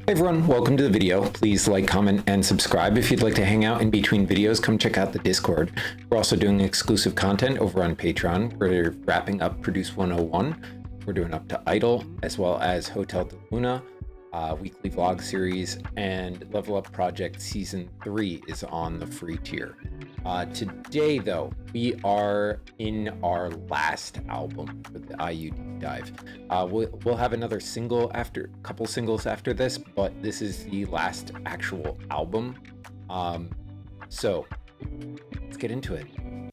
Hey everyone, welcome to the video. Please like, comment, and subscribe. If you'd like to hang out in between videos, come check out the Discord. We're also doing exclusive content over on Patreon. We're wrapping up Produce 101. We're doing Up to Idol, as well as Hotel de Luna, weekly vlog series, and Level Up Project Season 3 is on the free tier. Today, though, we are in our last album for the IU deep dive. We'll have another single after, couple singles after this, but this is the last actual album. So let's get into it.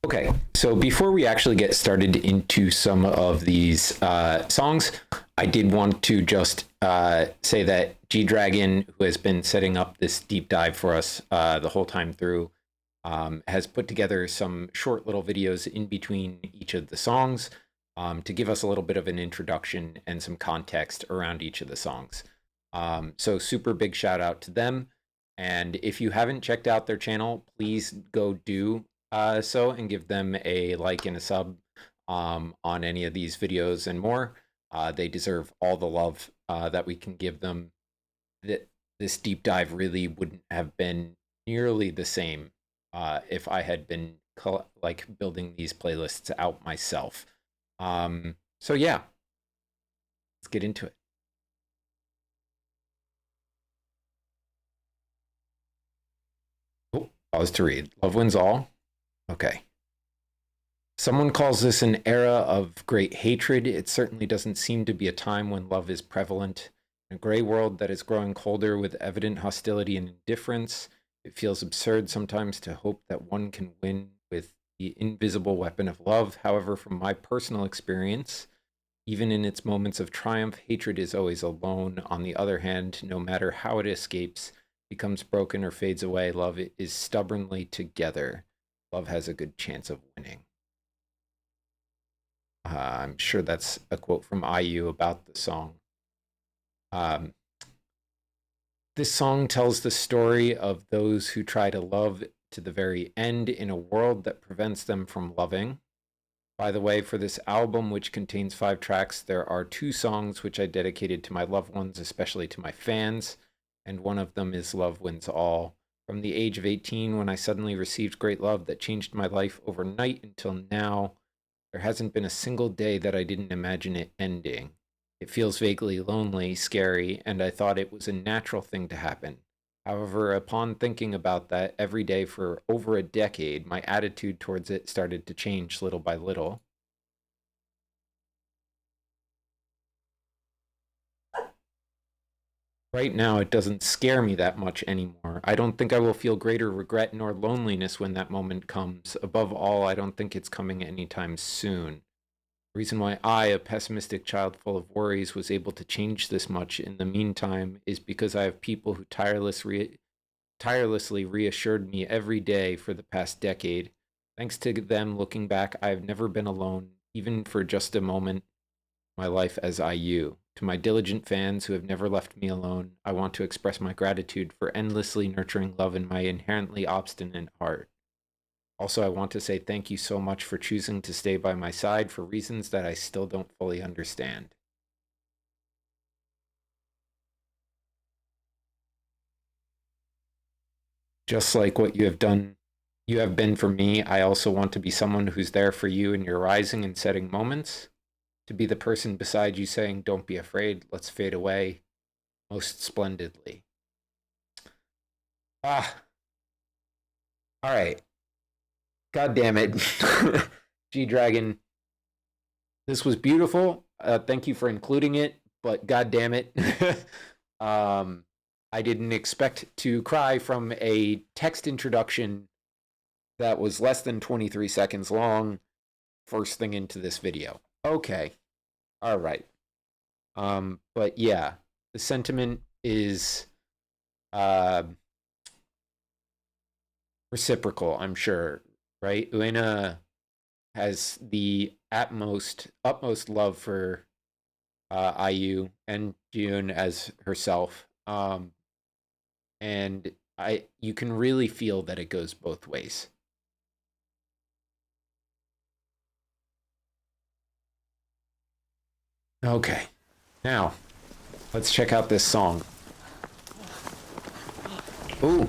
Okay, so before we actually get started into some of these songs, I did want to just say that G-Dragon, who has been setting up this deep dive for us the whole time through, has put together some short little videos in between each of the songs to give us a little bit of an introduction and some context around each of the songs. So super big shout out to them. And if you haven't checked out their channel, please go do so and give them a like and a sub on any of these videos and more. They deserve all the love that we can give them. This deep dive really wouldn't have been nearly the same if I had been like building these playlists out myself. So yeah, let's get into it. Oh, pause to read. Love wins all. Okay. Someone calls this an era of great hatred. It certainly doesn't seem to be a time when love is prevalent. In a gray world that is growing colder with evident hostility and indifference, it feels absurd sometimes to hope that one can win with the invisible weapon of love. However, from my personal experience, even in its moments of triumph, hatred is always alone. On the other hand, no matter how it escapes, becomes broken or fades away, love is stubbornly together. Love has a good chance of winning. I'm sure that's a quote from IU about the song. This song tells the story of those who try to love to the very end in a world that prevents them from loving. By the way, for this album, which contains 5 tracks, there are 2 songs which I dedicated to my loved ones, especially to my fans, and one of them is Love Wins All. From the age of 18, when I suddenly received great love that changed my life overnight until now, there hasn't been a single day that I didn't imagine it ending. It feels vaguely lonely, scary, and I thought it was a natural thing to happen. However, upon thinking about that every day for over a decade, my attitude towards it started to change little by little. Right now, it doesn't scare me that much anymore. I don't think I will feel greater regret nor loneliness when that moment comes. Above all, I don't think it's coming anytime soon. The reason why I, a pessimistic child full of worries, was able to change this much in the meantime is because I have people who tirelessly reassured me every day for the past decade. Thanks to them, looking back, I have never been alone, even for just a moment, my life as IU. To my diligent fans who have never left me alone, I want to express my gratitude for endlessly nurturing love in my inherently obstinate heart. Also, I want to say thank you so much for choosing to stay by my side for reasons that I still don't fully understand. Just like what you have been for me, I also want to be someone who's there for you in your rising and setting moments. To be the person beside you saying, don't be afraid, let's fade away most splendidly. All right. God damn it. G-Dragon. This was beautiful. Thank you for including it, but god damn it. I didn't expect to cry from a text introduction that was less than 23 seconds long first thing into this video. Okay. All right. But yeah, the sentiment is reciprocal, I'm sure, right? Uena has the utmost love for IU and June as herself. And you can really feel that it goes both ways. Okay, now let's check out this song. Ooh.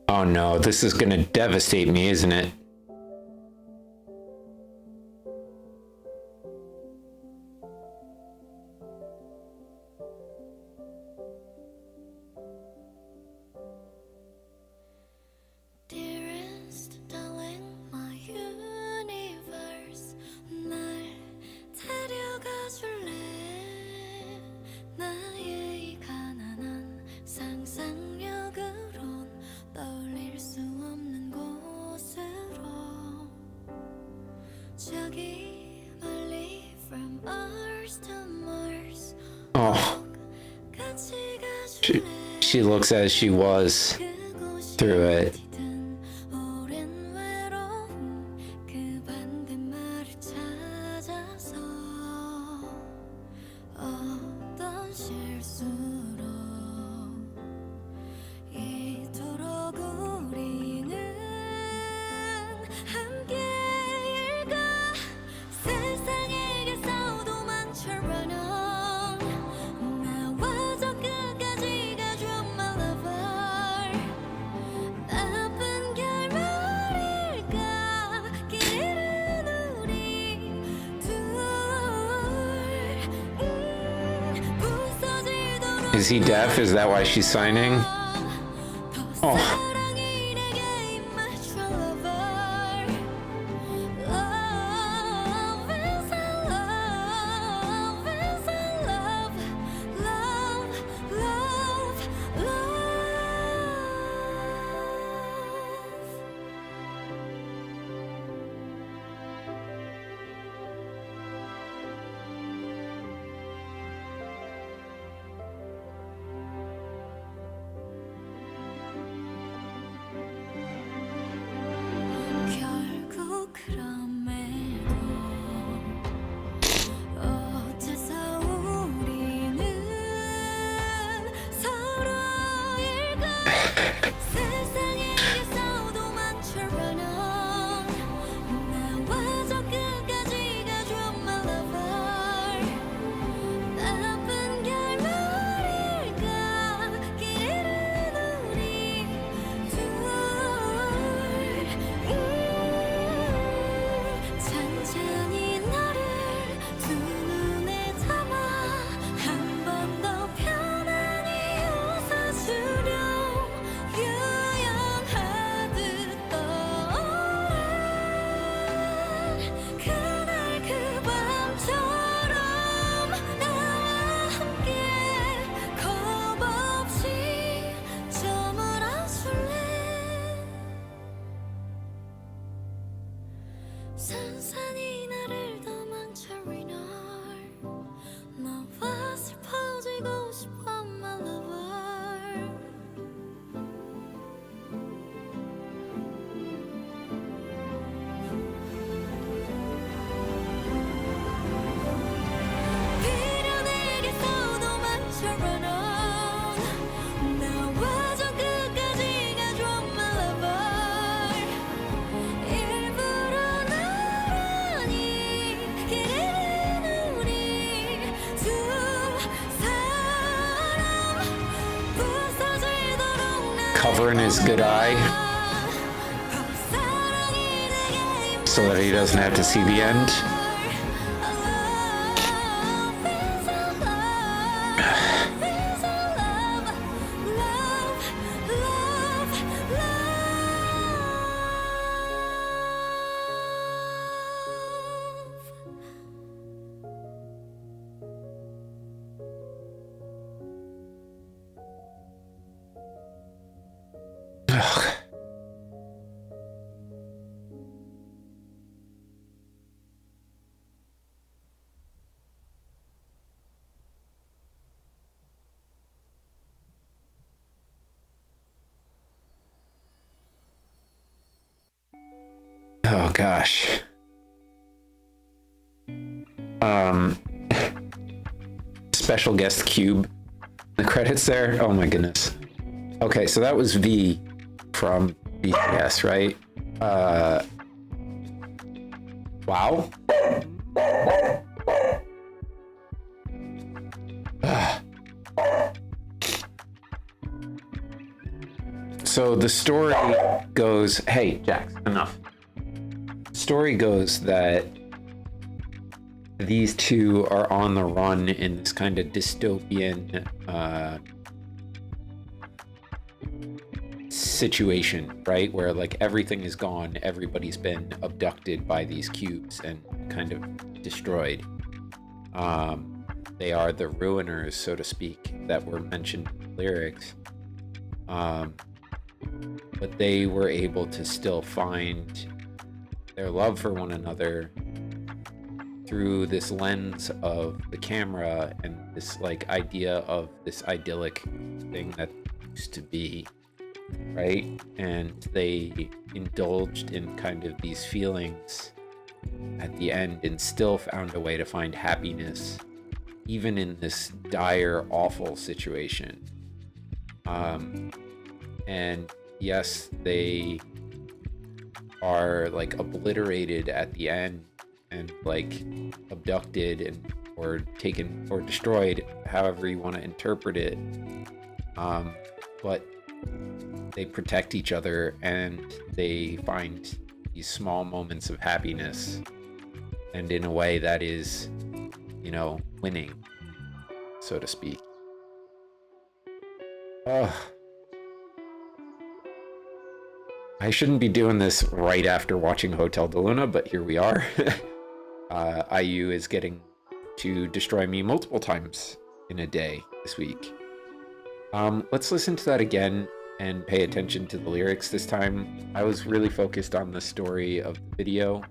Oh no, this is gonna devastate me, isn't it? Dearest darling, my universe, 날 데려가 줄래? 나의 가난한 상상력으론 떠올릴 수 없는 곳으로 저기 멀리 from Earth to Mars. Oh, 같이 가줄래? she looks as she was through it. 오랜 외로움 그 반대말을 찾아서 어떤 실수로 이토록 우리는 함께일까? 세상에게서 도망쳐 run on. 나와 저 끝까지 가줘 my lover. 나쁜 결말일까? 길은 우리 둘 부서지도록 Is he deaf? Is that why she's signing? 더 Oh. 사랑이 내게 임하죠 lover. Love is a love is a love love love love. 결국 그럼에도 어째서 우리는 서로일까? 세상에게서 도망쳐 run on. 나와 저 끝까지 가줘 my lover. 나쁜 결말일까? 길은 우리 둘 천천히 너를 두 눈에 담아 한 번 더 편안히 웃어주려 유연하듯 떠오른 그날 그 밤처럼 나와 함께 겁 없이 저물어줄래? 산산이 나를 도망쳐 renar. 너와 슬퍼지고 싶어 my lover. 비련에게서 도망쳐 run on. 나와 저 끝까지 가줘 my lover. 일부러 나란히 길은 우리 두 사람 부서지도록 Covering his good eye 더 사랑이 내게 so that he doesn't have to see the end. Ugh. Oh gosh. Special guest Cube. The credits there. Oh my goodness. Okay, so that was V from BTS, right? Wow. So the story goes, hey, Jax, enough. Story goes that these two are on the run in this kind of dystopian situation, right? Where like everything is gone, everybody's been abducted by these cubes and kind of destroyed. They are the ruiners, so to speak, that were mentioned in the lyrics. But they were able to still find their love for one another through this lens of the camera and this like idea of this idyllic thing that used to be, right? And they indulged in kind of these feelings at the end and still found a way to find happiness even in this dire, awful situation. And yes, they are like obliterated at the end and like abducted and or taken or destroyed, however you want to interpret it. But they protect each other and they find these small moments of happiness, and in a way that is, you know, winning, so to speak. I shouldn't be doing this right after watching Hotel de Luna, but here we are. IU is getting to destroy me multiple times in a day this week. Let's listen to that again and pay attention to the lyrics this time. I was really focused on the story of the video.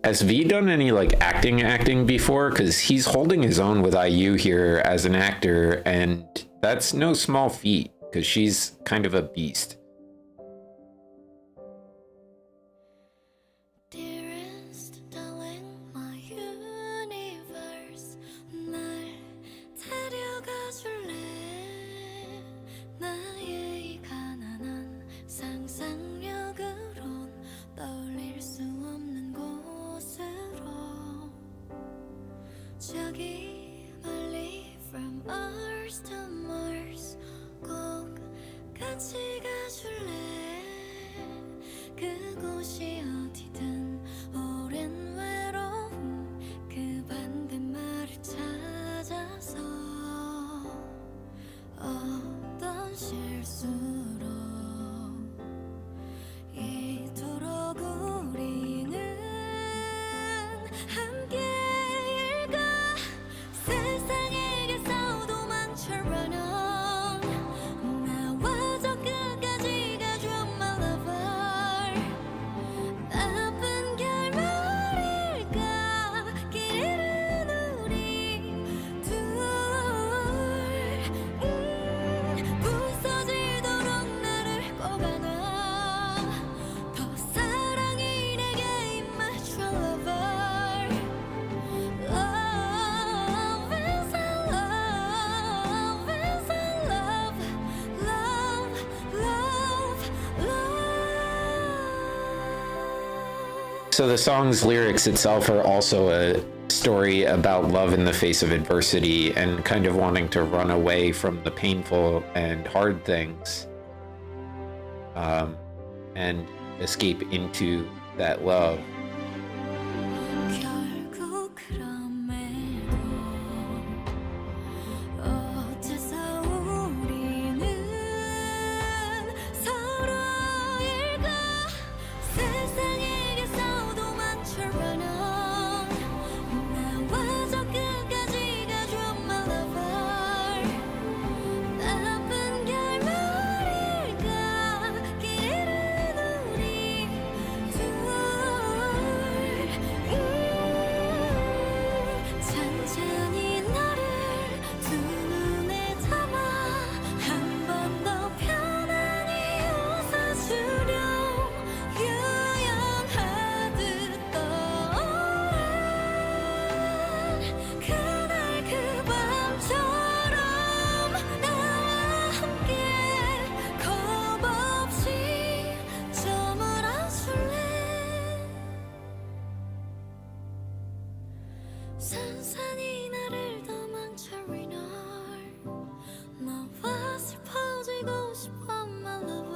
Has V done any like acting before? Because he's holding his own with IU here as an actor, and that's no small feat because she's kind of a beast. Dearest darling, my universe, 날 데려가 줄래? 나의 가난한 상상력으론 떠올릴 수 없는 곳으로 저기 멀리 from Earth to Mars 꼭 같이 가줄래? 그곳이 어디든 오랜 외로움 그 반대말을 찾아서 어떤 실수로 이토록 우리는 함께일까? 세상에게서 도망쳐 run on 나와 저 끝까지 가줘 my lover 나쁜 결말일까? 길 잃은 우리 둘 부서지도록 나를 꼭 안아 더 사랑이 내게 임하죠 lover Love is a love is a love love love love So the song's lyrics itself are also a story about love in the face of adversity and kind of wanting to run away from the painful and hard things. And escape into that love. 결국 그럼에도 어째서 우리는 서로일까? 세상에게서 도망쳐가는 나와 저 끝까지 가줘 my lover. 나쁜 결말일까? 길은 우리 둘. 천천히 너를 두 눈에 담아 한 번 더 편안히 웃어주려 유연하듯 떠오른 그날 그 밤처럼 나와 함께 겁 없이 저물어줄래? 산산이 나를 더 망쳐리 널 너와 슬퍼지고 싶어 my lover.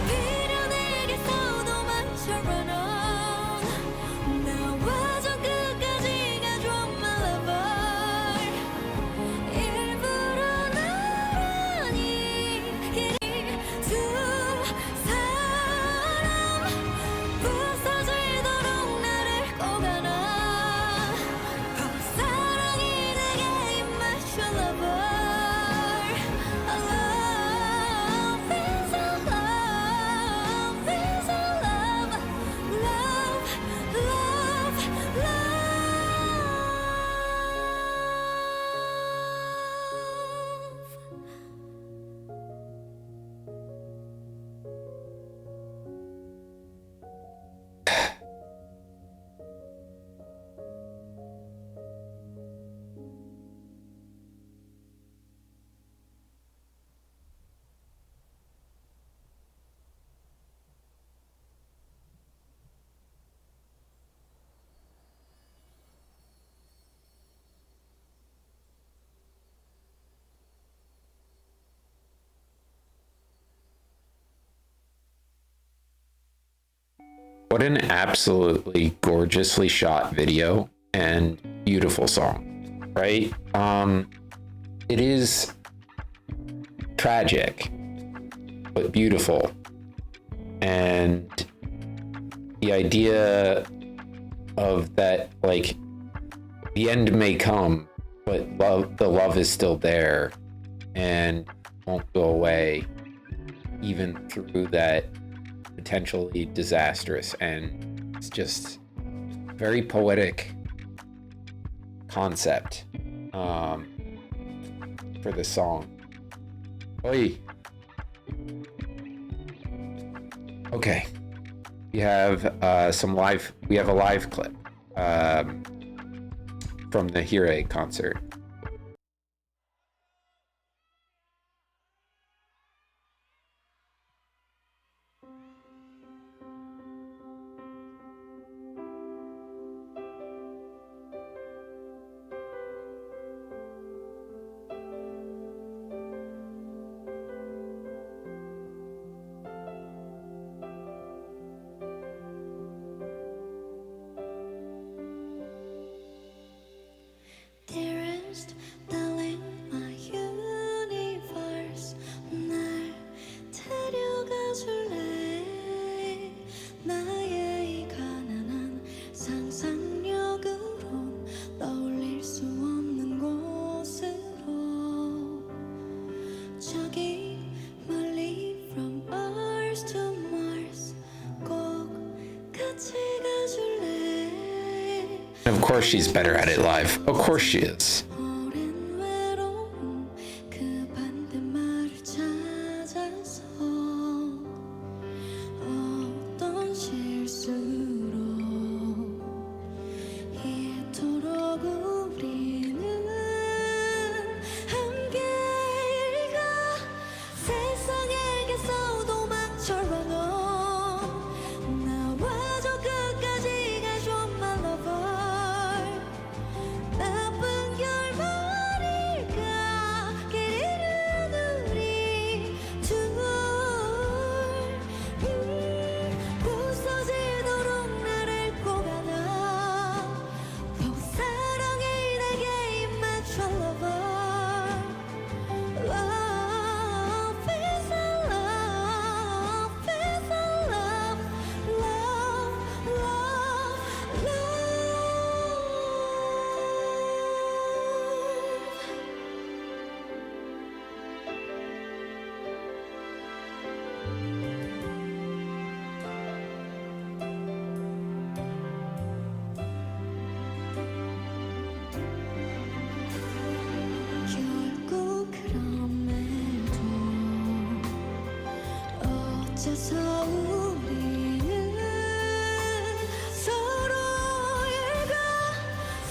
비련에게서 도망쳐라 넌 나와 저 끝까지 가줘 my lover. 일부러 나란히 길이 두 사람 부서지도록 나를 꼭 안아 사랑이 내게 임하셔 lover. Love is a love is a love love love love. What an absolutely gorgeously shot video and beautiful song, right? It is tragic, but beautiful. And the idea of that, like, the end may come, but the love is still there and won't go away, even through that potentially disastrous end. It's just very poetic concept for the song. Oi. Okay, we have a live clip from the Hire concert. Dearest darling, my universe, 날 데려가 줄래? 나의 이 가난한 상상력으론 떠올릴 수 없는 곳으로 저기 멀리 from Earth to Mars 꼭 같이 가줄래? Of course she's better at it live. Of course she is. 오랜 외로움 그 반대말을 찾아서 어떤 실수로 이토록 우리는 함께일까? 세상에게서 도망쳐라 넌 나와 저 끝까지 가줘 my lover. 그래서 우리는 서로에게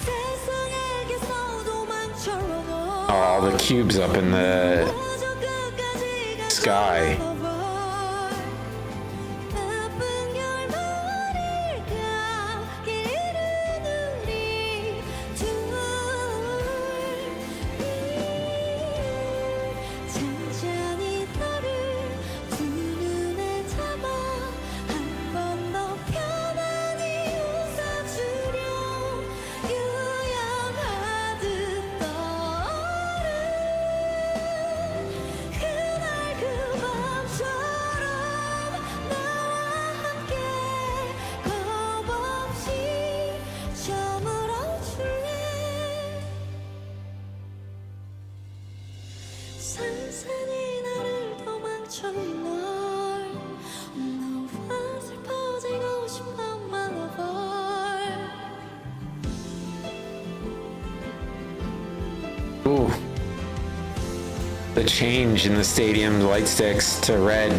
세상에게서 도망쳐러 All the cubes up in the sky. 나쁜 결말일까 길은 우리 둘이 천천히 너를 두 눈에 담아 한 번 더 편안히 웃어주려 유연하듯 떠오른 그날 그 밤처럼 나와 함께 겁없이 저물어줄래 산산이 나를 도망쳐온 널 너와 슬퍼지고 싶어 my lover Ooh. The change in the stadium light sticks to red.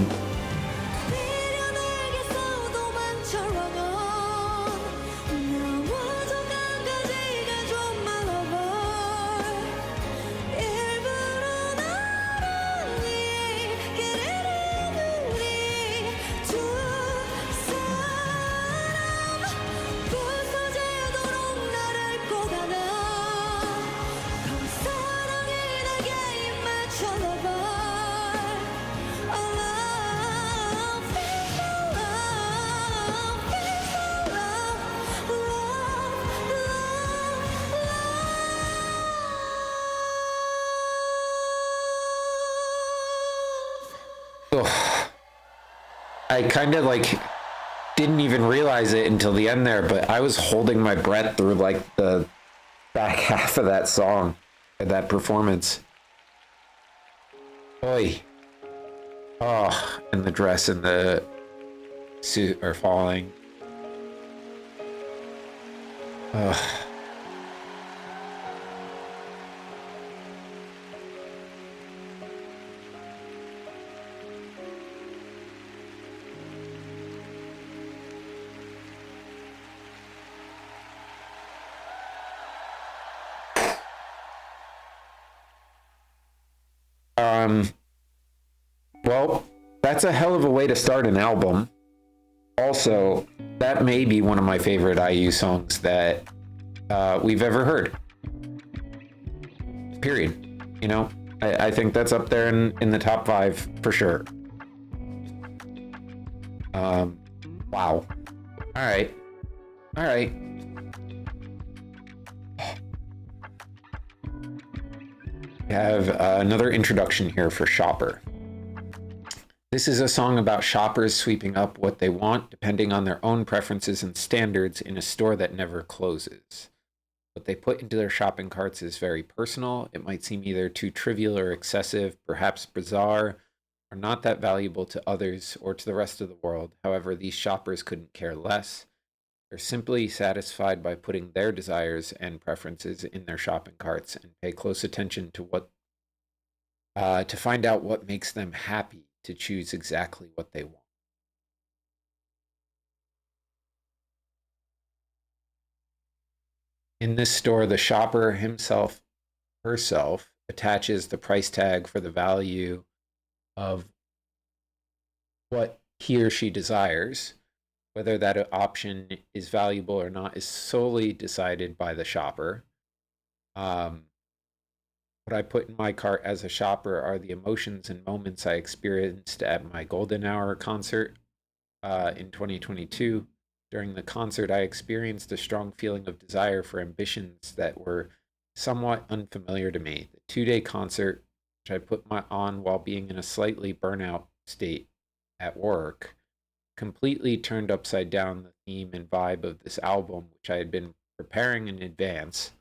미련에게서 도망쳐러 나와 더 가까이 가줘 my lover 일부러 나란히 그리는 우리 두 사람 부서지도록 나를 꼭 안아 더 사랑이 내게 입 맞춰봐 Ugh. I kind of like didn't even realize it until the end there, but I was holding my breath through like the back half of that song, that performance. Oi. Oh, and the dress and the suit are falling. Ugh. Well, that's a hell of a way to start an album. Also, that may be one of my favorite IU songs that we've ever heard. Period. You know, I think that's up there in the top 5 for sure. Wow. All right. We have another introduction here for Shopper. This is a song about shoppers sweeping up what they want depending on their own preferences and standards in a store that never closes. What they put into their shopping carts is very personal. It might seem either too trivial or excessive, perhaps bizarre, or not that valuable to others or to the rest of the world. However, these shoppers couldn't care less. They're simply satisfied by putting their desires and preferences in their shopping carts and pay close attention to to find out what makes them happy to choose exactly what they want. In this store, the shopper herself attaches the price tag for the value of what he or she desires. Whether that option is valuable or not is solely decided by the shopper. What I put in my cart as a shopper are the emotions and moments I experienced at my Golden Hour concert in 2022. During the concert, I experienced a strong feeling of desire for ambitions that were somewhat unfamiliar to me. The 2-day concert, which I put on while being in a slightly burnout state at work, completely turned upside down the theme and vibe of this album, which I had been preparing in advance,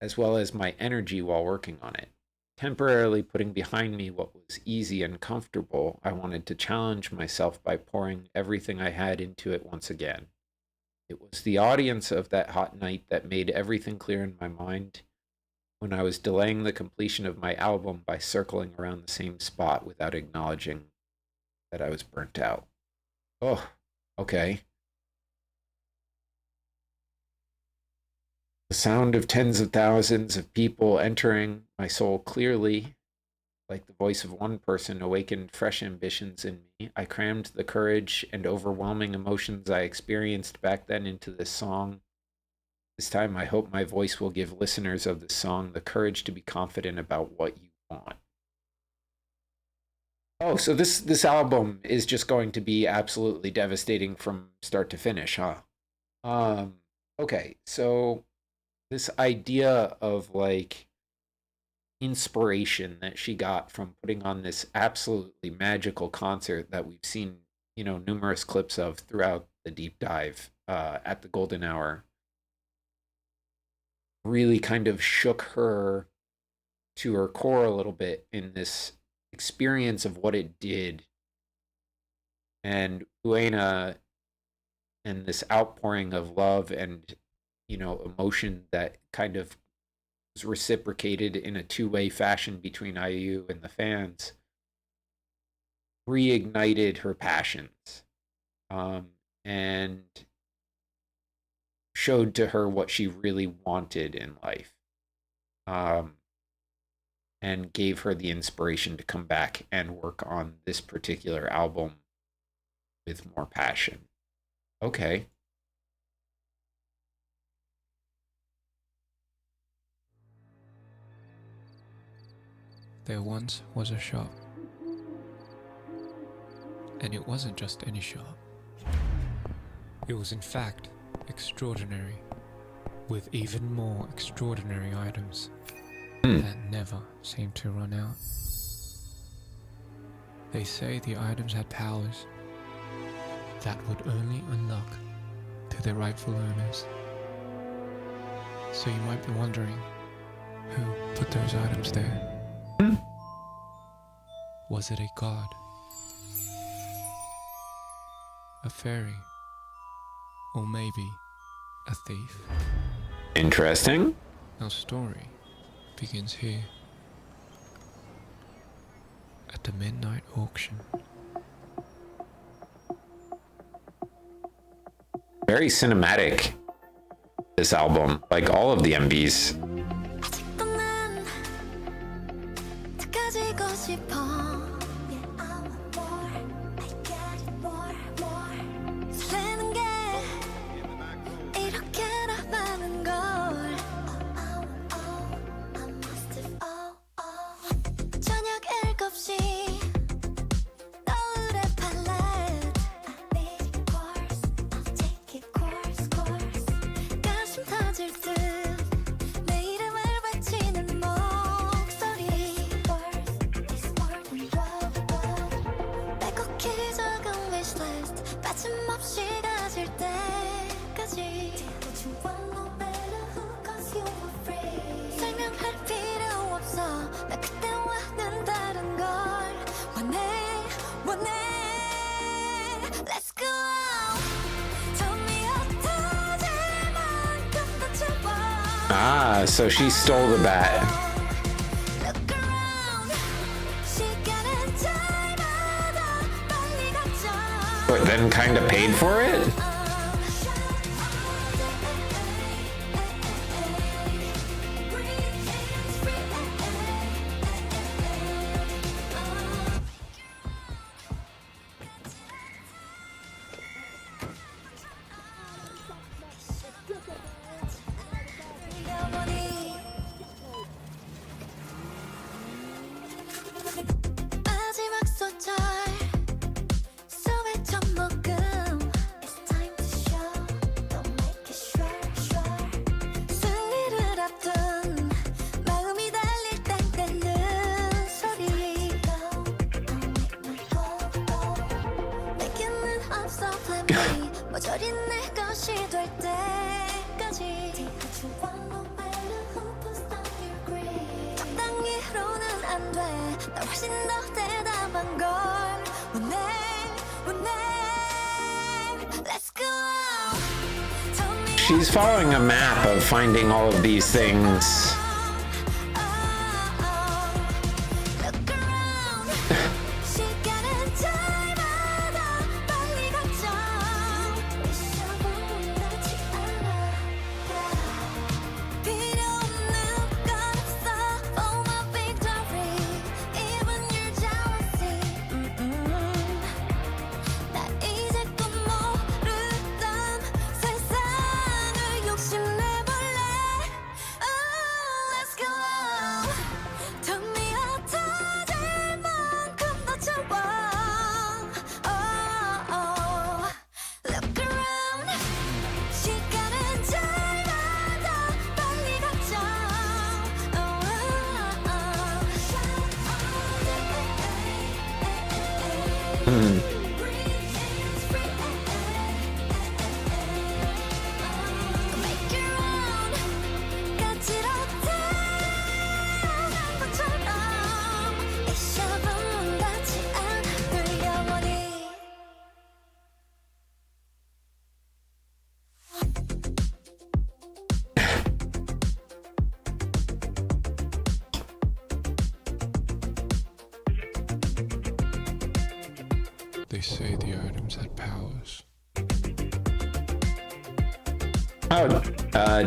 as well as my energy while working on it. Temporarily putting behind me what was easy and comfortable, I wanted to challenge myself by pouring everything I had into it once again. It was the audience of that hot night that made everything clear in my mind when I was delaying the completion of my album by circling around the same spot without acknowledging that I was burnt out. Oh, okay. The sound of tens of thousands of people entering my soul clearly, like the voice of one person, awakened fresh ambitions in me. I crammed the courage and overwhelming emotions I experienced back then into this song. This time, I hope my voice will give listeners of this song the courage to be confident about what you want. Oh, so this album is just going to be absolutely devastating from start to finish, huh? Okay, so this idea of like inspiration that she got from putting on this absolutely magical concert that we've seen, numerous clips of throughout the deep dive at the Golden Hour, really kind of shook her to her core a little bit in this experience of what it did. And Uena and this outpouring of love and, emotion that kind of was reciprocated in a two-way fashion between IU and the fans reignited her passions, and showed to her what she really wanted in life, and gave her the inspiration to come back and work on this particular album with more passion. Okay. There once was a shop. And it wasn't just any shop. It was in fact extraordinary, with even more extraordinary items that never seemed to run out. They say the items had powers that would only unlock to their rightful owners. So you might be wondering, who put those items there? Was it a god? A fairy? Or maybe a thief? Interesting. Our story begins here, at the midnight auction. Very cinematic, this album, like all of the MVs. 아직도 난 다 가지고 싶어. Yeah, I want more. I got it, more. 설레는 게 이렇게나 많은 걸. I must have, 저녁 7시 노을의 팔레트. I need it course, I'll take it course. 가슴 터질 듯 내 이름을 외치는 목소리. Worth is more than gold. 빼곡히 적은 wishlist 빠짐없이 가질 때까지. What you want no matter who, 'cause you were free. 설명할 필요 없어. 나 그때와는 다른 걸 원해. Let's go. Tell me 어떠지 만큼 더 채워. Ah, so she stole the bat. Look around. 시간은 잘마다 빨리 가죠. But then kind of paid for it? 마지막 소절 소의 첫 모금. It's time to show. Don't make it sure. 승리를 앞둔 마음이 달릴 땐 떼는 소리. 내게는 없어 plan B. 모조리 내 것이 될 때까지. 적당히로는 안 돼. 나 훨씬 더 대담한 걸 원해. Let's go. Tell me She's following a map of finding all of these things. Look around. 시간은 잘마다 They say the items had powers. Oh,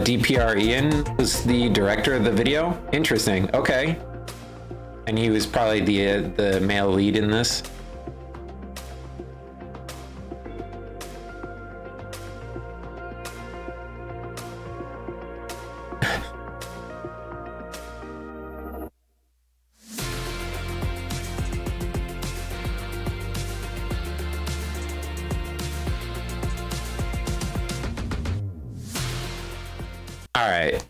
DPR Ian was the director of the video? Interesting. Okay. And he was probably the male lead in this. All right.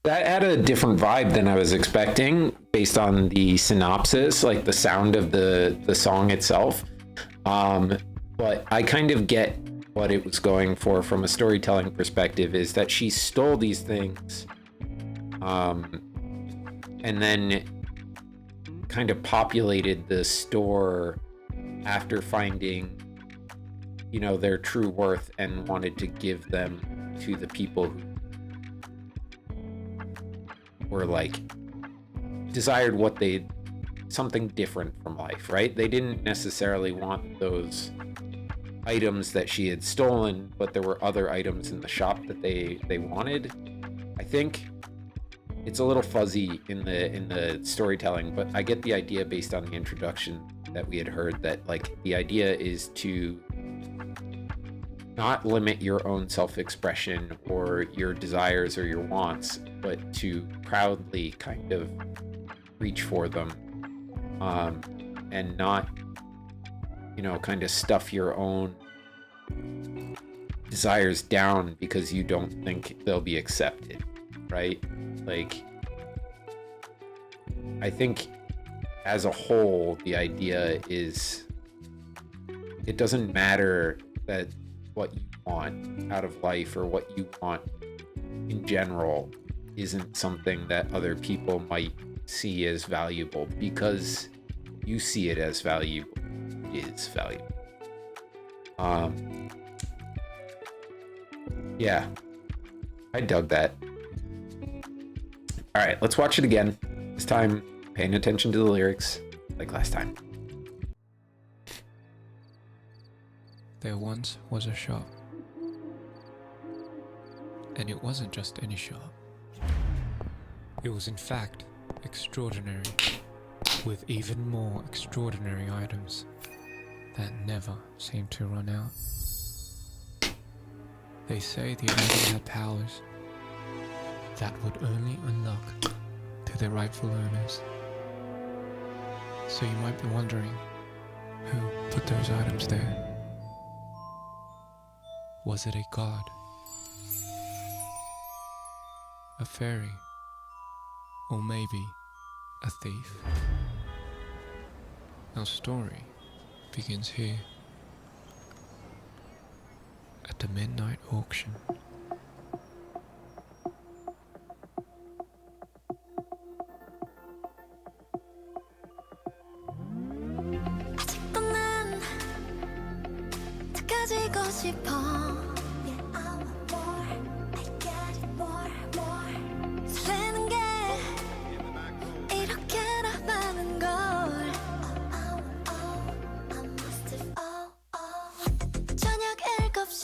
That had a different vibe than I was expecting based on the synopsis, like the sound of the song itself. But I kind of get what it was going for from a storytelling perspective, is that she stole these things and then kind of populated the store after finding, you know, their true worth, and wanted to give them to the people who were like desired something different from life, right? They didn't necessarily want those items that she had stolen, but there were other items in the shop that they wanted. I think it's a little fuzzy in the storytelling, but I get the idea based on the introduction that we had heard, that like the idea is to not limit your own self-expression or your desires or your wants, but to proudly kind of reach for them, and not, you know, kind of stuff your own desires down because you don't think they'll be accepted, right? Like, I think as a whole, the idea is it doesn't matter that what you want out of life or what you want in general isn't something that other people might see as valuable, because you see it as valuable. It is valuable. Yeah, I dug that. All right, let's watch it again. This time, paying attention to the lyrics like last time. There once was a shop. And it wasn't just any shop. It was in fact extraordinary, with even more extraordinary items that never seemed to run out. They say the item had powers that would only unlock to their rightful owners. So you might be wondering, who put those items there? Was it a god? A fairy? Or maybe a thief? Our story begins here, at the midnight auction. 아직도 난 더 가지고 싶어. Yeah, I want more. I got it, more, more. 설레는 게 이렇게나 많은 걸. Oh, oh, oh, I must have, oh, oh. 저녁 7시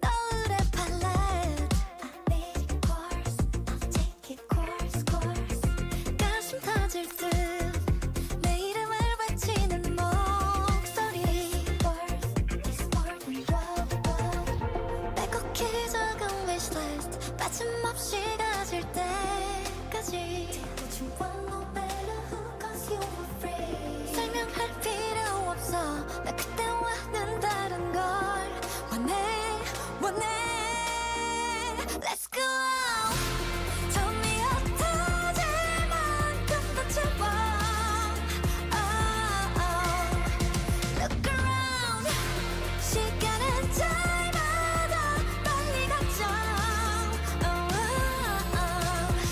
노을의 palette. I need it course, I'll take it course, course. 가슴 터질 듯 내 이름을 외치는 목소리. Worth is more than gold. 빼곡히 적은 wishlist 빠짐없이 가질 때까지. Would you want no better who cause you were free. 설명할 필요 없어. 나 그때와는 다른 걸 원해, 원해. Let's go. Tell me 흩어질 만큼 더 채워. Oh, oh. Look around. 시간은 잘마다 빨리 가죠. Oh, oh, oh.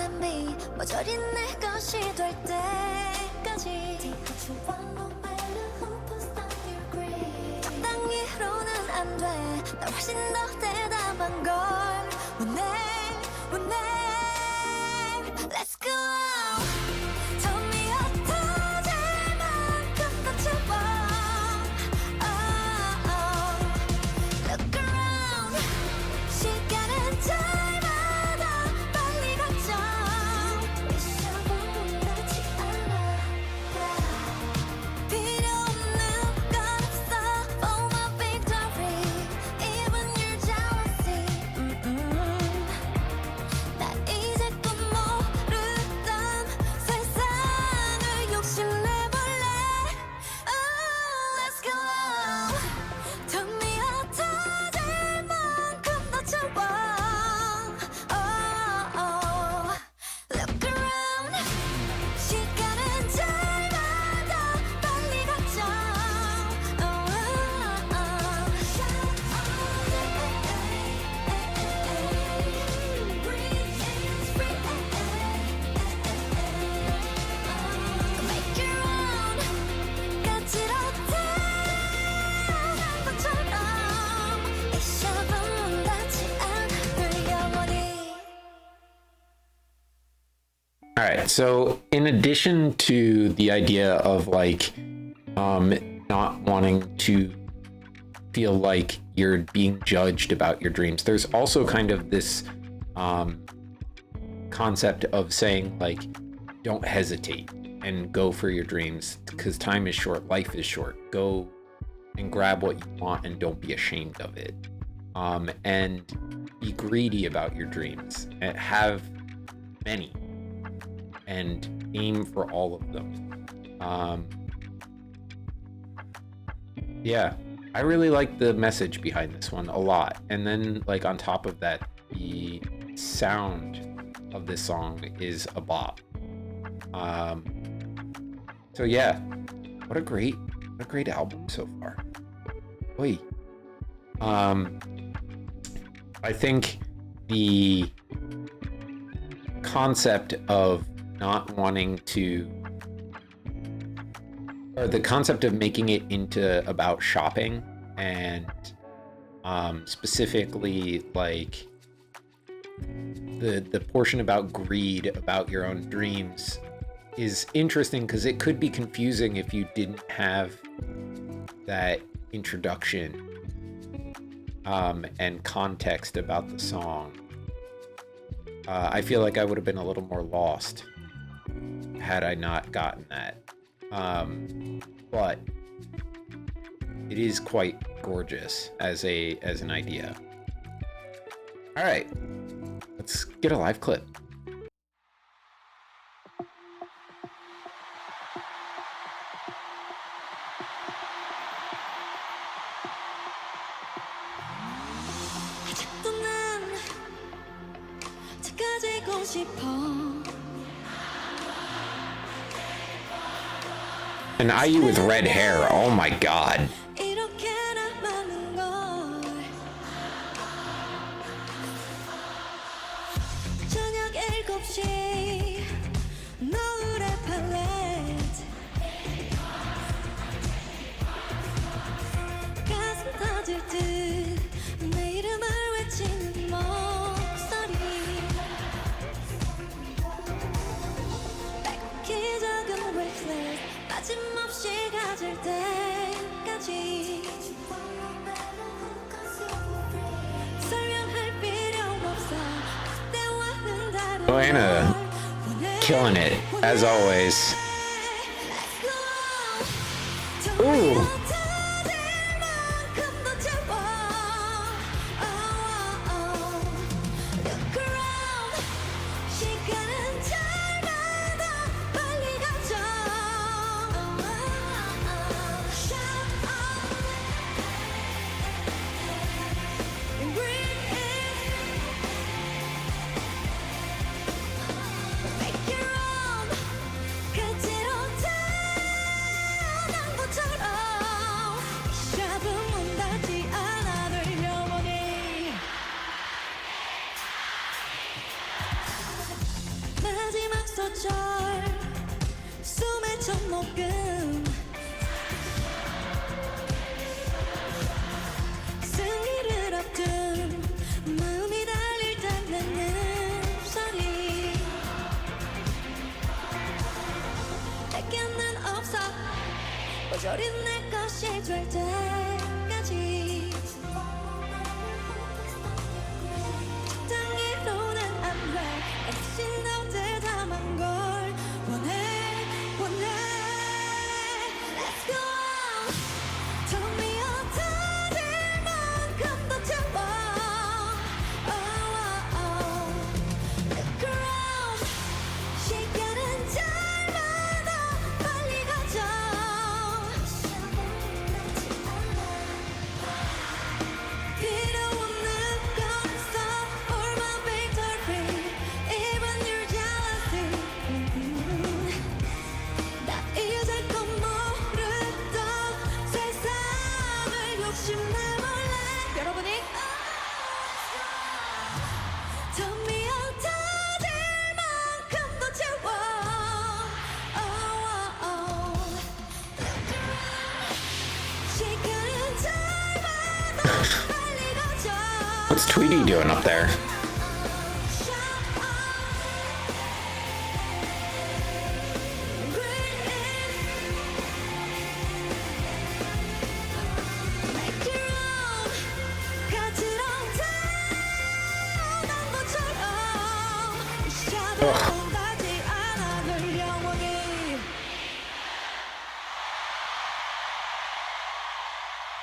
let me 모조리 내 것이 될 때까지 적당히로는 안 돼 나 훨씬 더 대담한 걸 원해 원해 Let's go Tell me 흩어질 만큼 더 채워 Look around 시간은 잘마다 빨리 가죠 미션은 끝나지 않아 필요 없는 건 없어 For my victory Even your jealousy 나 이제껏 모르던 세상을 욕심내볼래 Let's go Tell me 흩어질 만큼 더 채워 Look around 시간은 잘마다 빨리 가죠 Make your own 까칠하다 것처럼 이 샵은 닿지 않을 영원히 All right. So, in addition to the idea of like not wanting to feel like you're being judged about your dreams, there's also kind of this concept of saying like, don't hesitate and go for your dreams because time is short, life is short. Go and grab what you want and don't be ashamed of it. And be greedy about your dreams and have many and aim for all of them. Yeah, I really like the message behind this one a lot. And then like on top of that, the sound of this song is a bop. So yeah, what a great album so far. Oy. I think the concept of not wanting to, or the concept of making it into about shopping and specifically like the portion about greed about your own dreams is interesting because it could be confusing if you didn't have that introduction and context about the song. I feel like I would have been a little more lost had I not gotten that. But it is quite gorgeous as an idea. All right, let's get a live clip. 아직도 난 가지고 싶어 An IU with red hair. Oh my god. 이렇게나 많은 걸 저녁 7시 노을의 팔레트 가슴 터질 듯 내 이름을 외치는 목소리 빼곡히 적은 웨이플레이스 빠짐없이 가질 때까지 설명할 필요 없어 그때와는 다른 Joanna killing it as always. Ooh. 그지로 태어난 것처럼 계절 숨의 접목은 승리를 앞둔 마음이 달릴 듯 내는 소리 내게는 없어 모조리 내 것이 될 때까지 적당히로는 안 돼 역시 너 대담한 걸 원해 Let's go Tell me 어떠질 만큼 더 채워 Look around 시간은 짧아도 빨리 가죠 필요 없는 건 없어 All my victory Even your jealousy 나 잊을 건 모르던 세상을 욕심내볼래 여러분이 Tell me 어떠질 만큼 더 채워 시간은 짧아도 빨리 가죠 What's Tweety doing up there?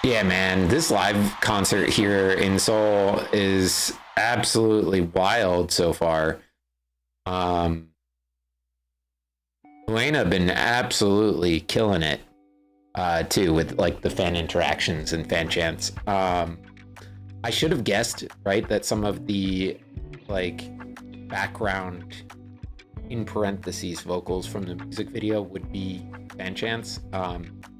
Yeah, man, this live concert here in Seoul is absolutely wild so far. Elena been absolutely killing it too with like the fan interactions and fan chants. I should have guessed, right, that some of the like background in parentheses vocals from the music video would be fan chants,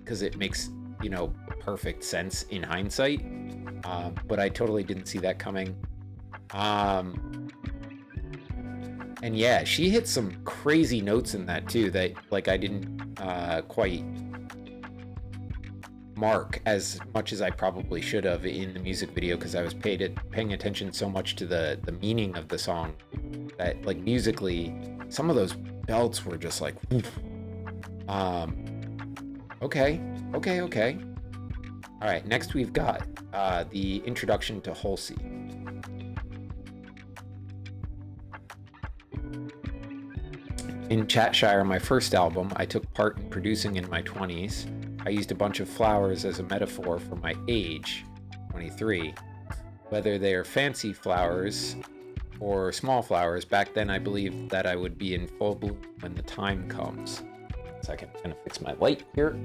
because it makes, you know, perfect sense in hindsight, but I totally didn't see that coming. And yeah, she hit some crazy notes in that too that like I didn't quite mark as much as I probably should have in the music video, because I was paying attention so much to the meaning of the song that like musically some of those belts were just like okay. All right, next we've got the introduction to Holssi. In Chatshire, my first album, I took part in producing in my 20s. I used a bunch of flowers as a metaphor for my age, 23. Whether they are fancy flowers or small flowers, back then I believed that I would be in full bloom when the time comes. So I can kind of fix my light here.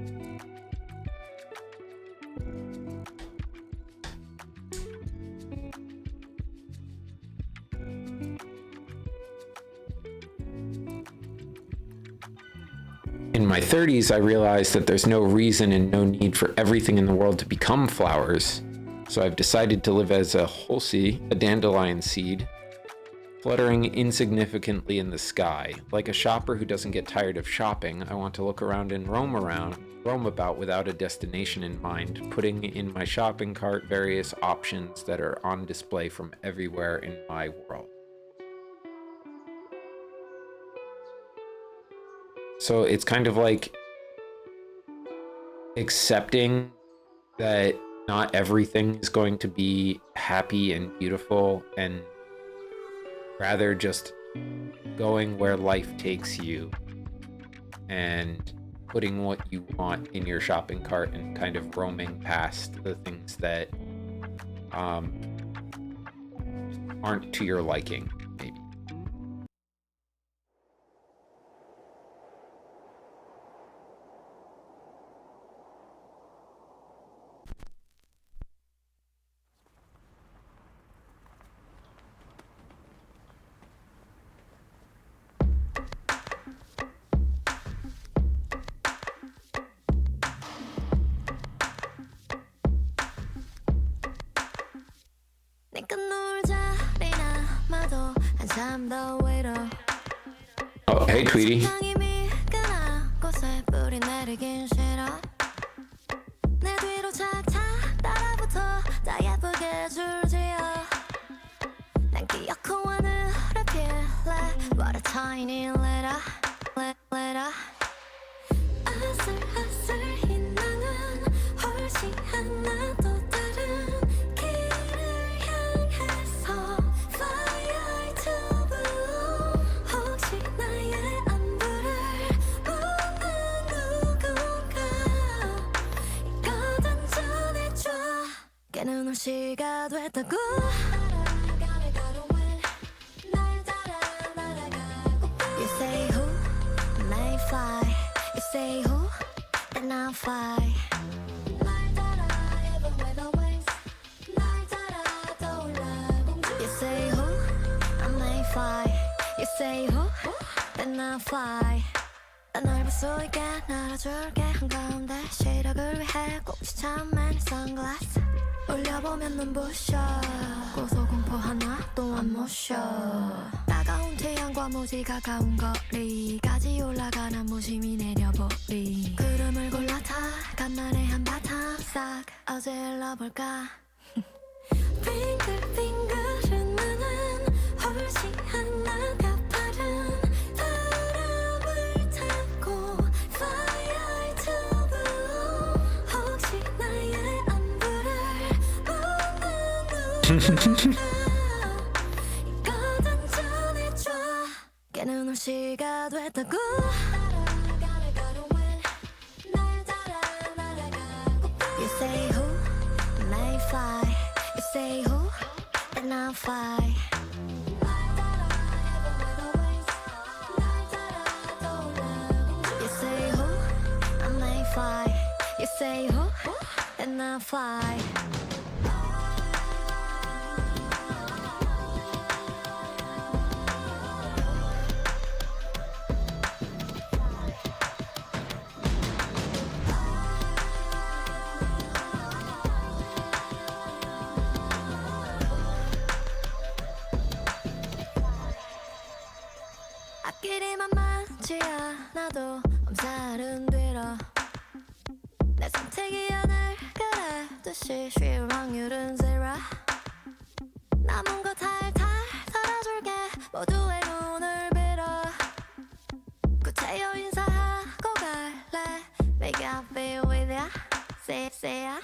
In my 30s, I realized that there's no reason and no need for everything in the world to become flowers. So I've decided to live as a Holssi, a dandelion seed, fluttering insignificantly in the sky. Like a shopper who doesn't get tired of shopping, I want to look around and roam about without a destination in mind, putting in my shopping cart various options that are on display from everywhere in my world. So it's kind of like accepting that not everything is going to be happy and beautiful, and rather just going where life takes you and putting what you want in your shopping cart and kind of roaming past the things that aren't to your liking, maybe. 내가 놀 자리 남아도 한참 더 외로 Oh, hey, Tweety. 향이 미끈한 곳에 뿌리 내리긴 싫어. 내 뒤로 착착 따라붙어 다 예쁘게 줄지어. 난 기어코 하늘을 필래. What a tiny letter, letter. 아슬아슬히 나는 훨씬 하나 또 다른 길을 향해서 Fire to blue. 혹시 나의 안부를 묻는 누군가 이거든 전해줘. 깨는 올 시가 됐다고. You say who may fly. You say who, then I'll fly. You say who, I may fly. You say who, then I'll fly. 난 널 볼 수 있게 날아줄게 한가운데 시력을 위해 꼭 추천한 선글라스 올려보면 눈부셔 고소공포 하나 또 안 모셔 따가운 태양과 무지 가까운 거리까지 올라가는 무심히 내려보리 구름을 골라 타 간만에 한바탕 싹 어질러볼까 빙글빙글은 나는 훨씬 하나가 빠른 바람을 타고 Fire to blue 혹시 나의 안부를 묻는 누군가 이거든 전해줘 깨는 올 시가 됐다고 You say who may fly You say who then I'll fly You say who I may fly You say who then I'll fly 앞길이만 많지 않아도 엄살은 뒤로 내 선택이 하늘 그래듯이 쉴 확률은 zero 남은 거 탈탈 털어줄게 모두의 눈을 빌어 구태여 인사하고 갈래 Make I feel with ya say ya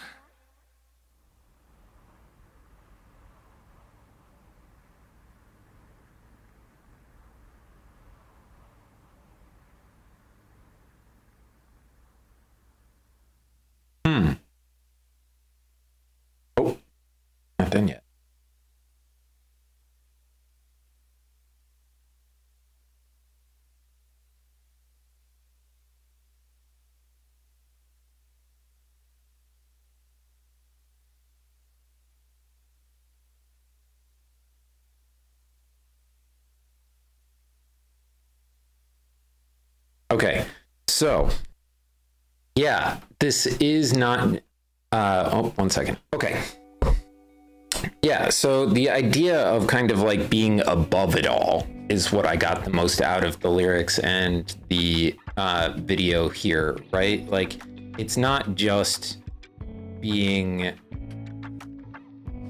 Oh, not done yet. Okay, so yeah, this is not oh, 1 second. Okay. Yeah, so the idea of kind of like being above it all is what I got the most out of the lyrics and the video here, right? Like, it's not just being,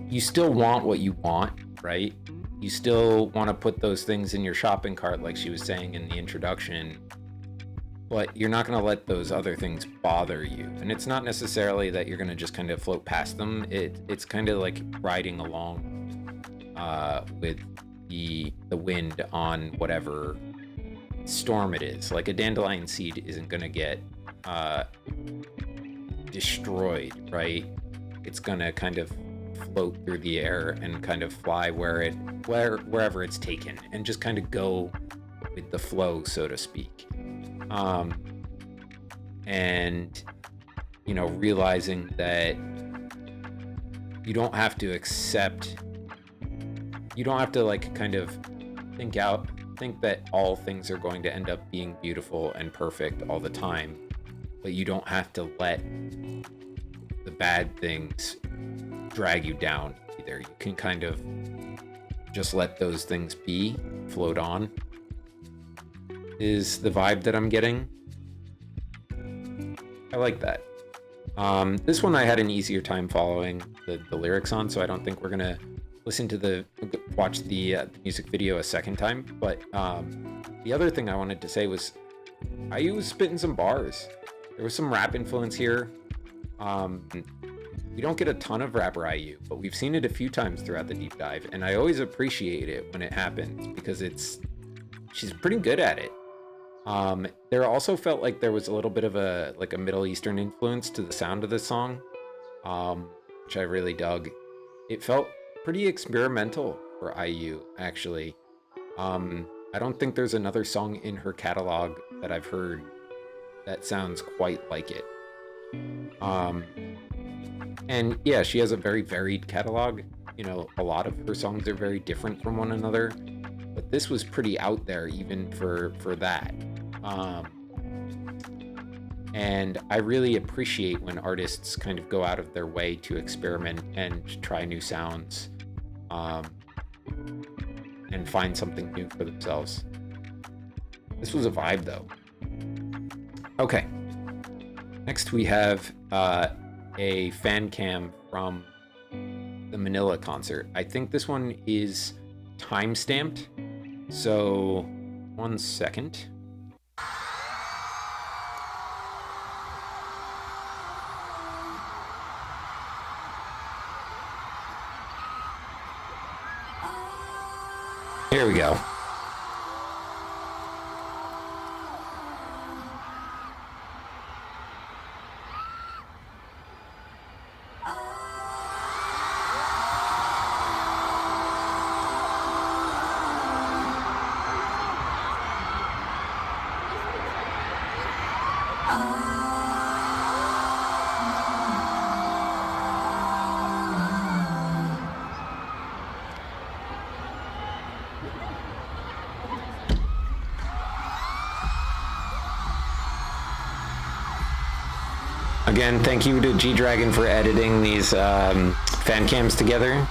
you still want what you want, right? You still want to put those things in your shopping cart, like she was saying in the introduction, but you're not going to let those other things bother you. And it's not necessarily that you're going to just kind of float past them. It's kind of like riding along with the wind on whatever storm it is. Like a dandelion seed isn't going to get destroyed, right? It's going to kind of float through the air and kind of fly wherever it's taken and just kind of go with the flow, so to speak. And you know, realizing that you don't have to like kind of think that all things are going to end up being beautiful and perfect all the time, but you don't have to let the bad things drag you down either. You can kind of just let those things be, float on. is the vibe that I'm getting. I like that. This one I had an easier time following the lyrics on, so I don't think we're gonna listen to watch the music video a second time. But the other thing I wanted to say was IU was spitting some bars. There was some rap influence here. We don't get a ton of rapper IU, but we've seen it a few times throughout the deep dive, and I always appreciate it when it happens because she's pretty good at it. There also felt like there was a little bit of a Middle Eastern influence to the sound of this song, which I really dug. It felt pretty experimental for IU, actually. I don't think there's another song in her catalog that I've heard that sounds quite like it. And yeah, she has a very varied catalog. You know, a lot of her songs are very different from one another, but this was pretty out there even for that. And I really appreciate when artists kind of go out of their way to experiment and try new sounds, and find something new for themselves. This was a vibe though. Okay. Next we have a fan cam from the Manila concert. I think this one is time-stamped, so 1 second. Here we go. Again, thank you to G-Dragon for editing these fan cams together.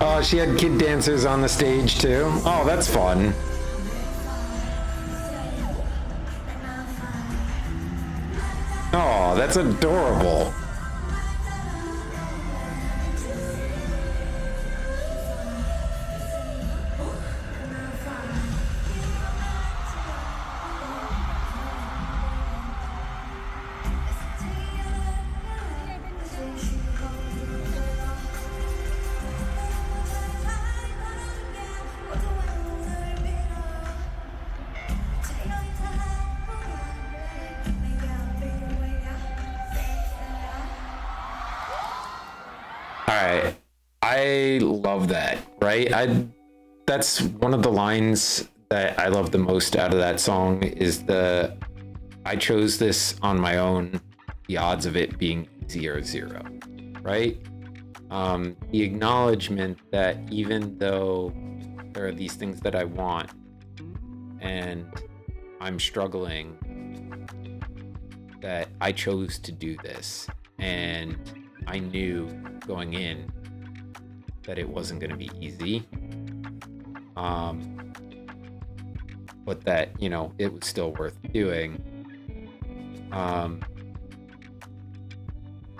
Oh, she had kid dancers on the stage too. Oh, that's fun. Oh, that's adorable. I love that, right? That's one of the lines that I love the most out of that song is I chose this on my own, the odds of it being easy are 0, right? The acknowledgement that even though there are these things that I want and I'm struggling, that I chose to do this, and I knew going in that it wasn't going to be easy, but that, you know, it was still worth doing.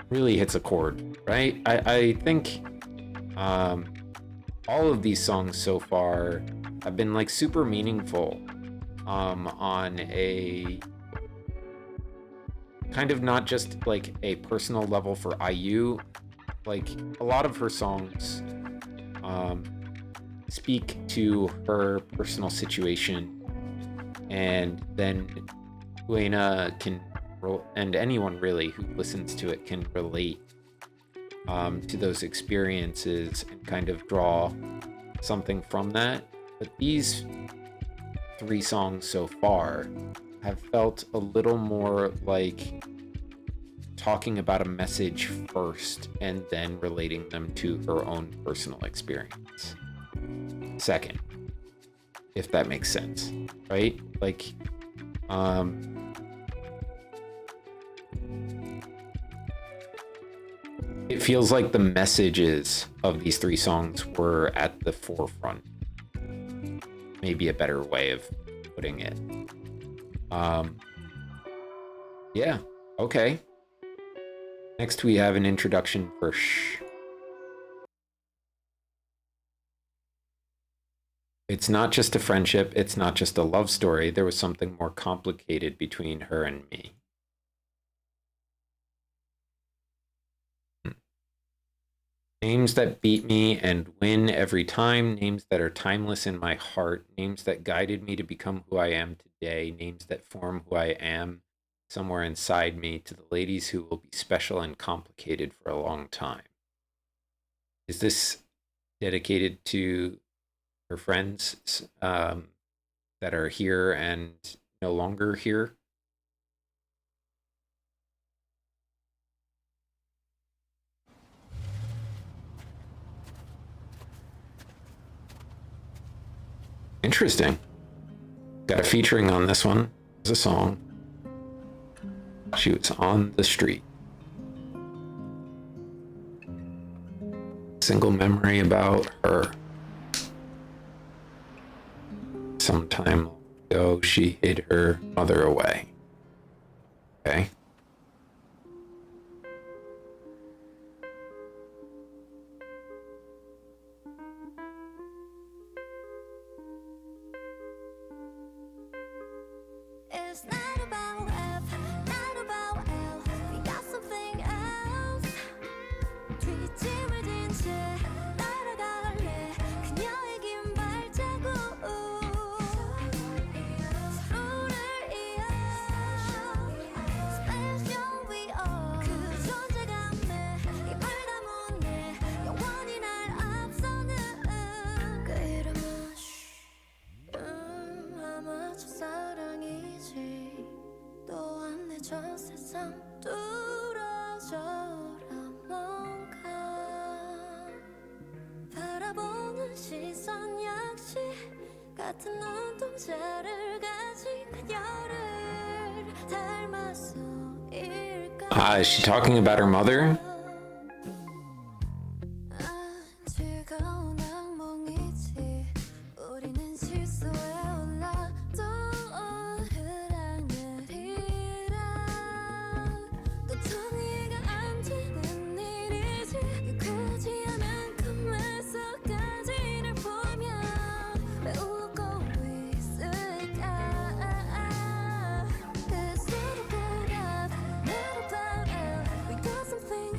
Really hits a chord, right? I think all of these songs so far have been like super meaningful on a kind of not just like a personal level for IU. Like a lot of her songs speak to her personal situation, and then Uena can, and anyone really who listens to it can relate to those experiences and kind of draw something from that. But these 3 songs so far have felt a little more like talking about a message first and then relating them to her own personal experience second, if that makes sense, right? Like it feels like the messages of these 3 songs were at the forefront, maybe a better way of putting it. Yeah, okay. Next we have an introduction for Shh. It's not just a friendship, it's not just a love story. There was something more complicated between her and me. Names that beat me and win every time, names that are timeless in my heart, names that guided me to become who I am today, names that form who I am somewhere inside me, to the ladies who will be special and complicated for a long time. Is this dedicated to her friends that are here and no longer here? Interesting. Got a featuring on this one. It's a song. She was on the street. Single memory about her. Some time ago, she hid her mother away. Okay. It's not about F, not about L. We got something else. 뒷짐을 진 채 날아갈래. 그녀의 긴 발자국. 서로를 이어. Special we are. 그 존재감에 입을 다문네. 영원히 날 앞서는 그 이름은 아마 첫사랑이지. 또한 내 전 세상 뚫어져라 뭔가 바라보는 시선 역시 같은 눈동자를 가진 그녀를 닮았어일까. Is she talking about her mother? 즐거운 악몽이지. 우리는 실수에 올라 또 흐랑내리라. 도통 이해가 안 되는 일이지. 굳이 않은 꿈에서까지를 보며 왜 웃고 있을까. It's not about love, not about love. We got something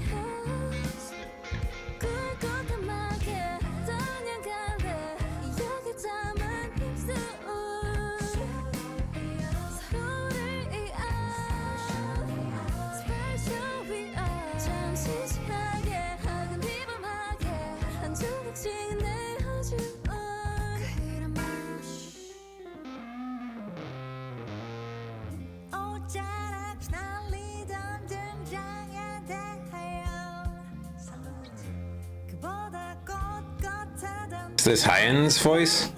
Is this Hyen's voice?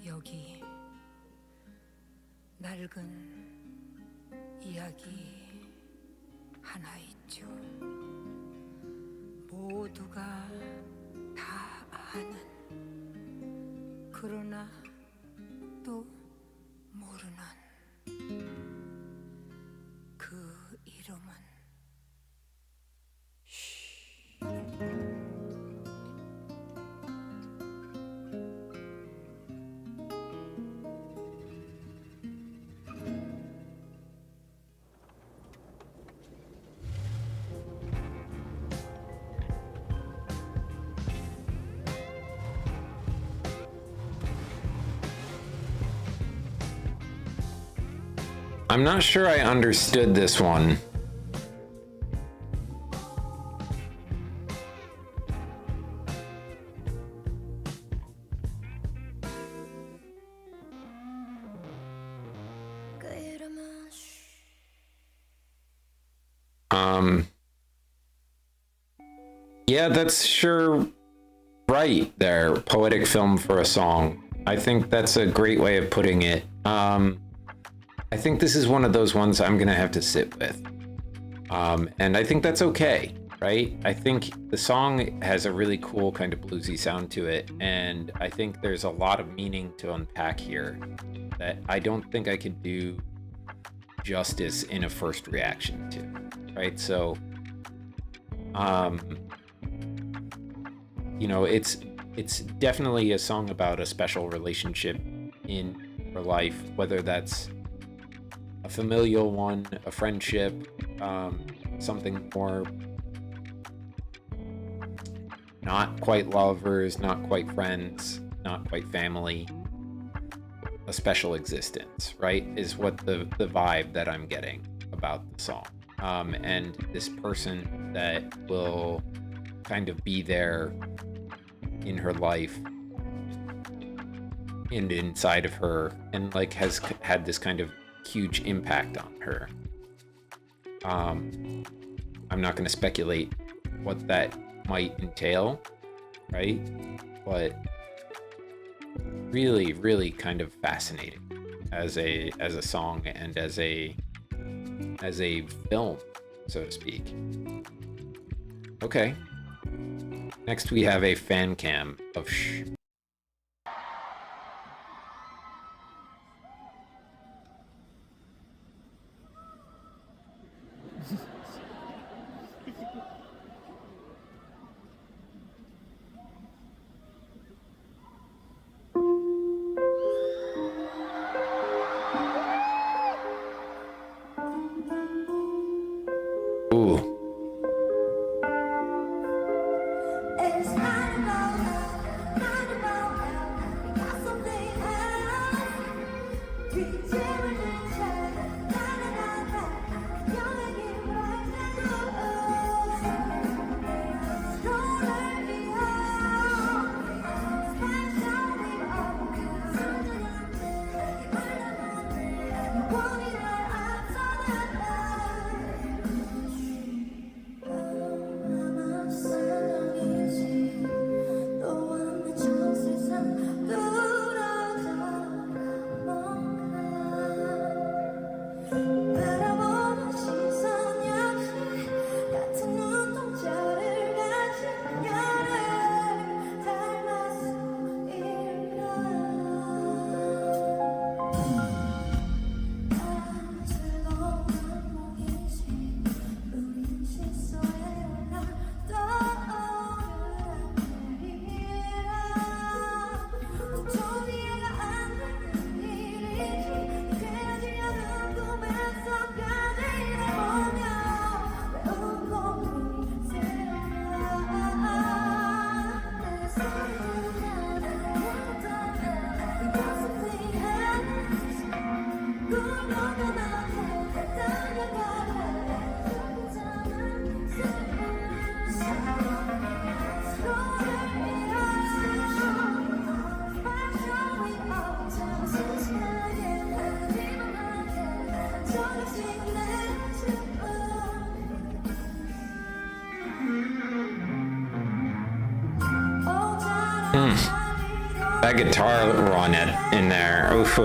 여기 낡은 이야기 하나 있죠. 모두가 다 아는, 그러나 또 모르는 그 이름은 I'm not sure I understood this one. Yeah, that's sure right there. Poetic film for a song. I think that's a great way of putting it. I think this is one of those ones I'm gonna have to sit with. And I think that's okay, right? I think the song has a really cool kind of bluesy sound to it, and I think there's a lot of meaning to unpack here that I don't think I could do justice in a first reaction to, right? So, you know, it's definitely a song about a special relationship in her life, whether that's a familial one, a friendship, something more not quite lovers, not quite friends, not quite family, a special existence, right? Is what the vibe that I'm getting about the song. And this person that will kind of be there in her life and inside of her, and like has had this kind of huge impact on her. I'm not going to speculate what that might entail, right? But really, really kind of fascinating as a song and as a film, so to speak. Okay. Next we have a fan cam of Ooh. That guitar run in there. Oof.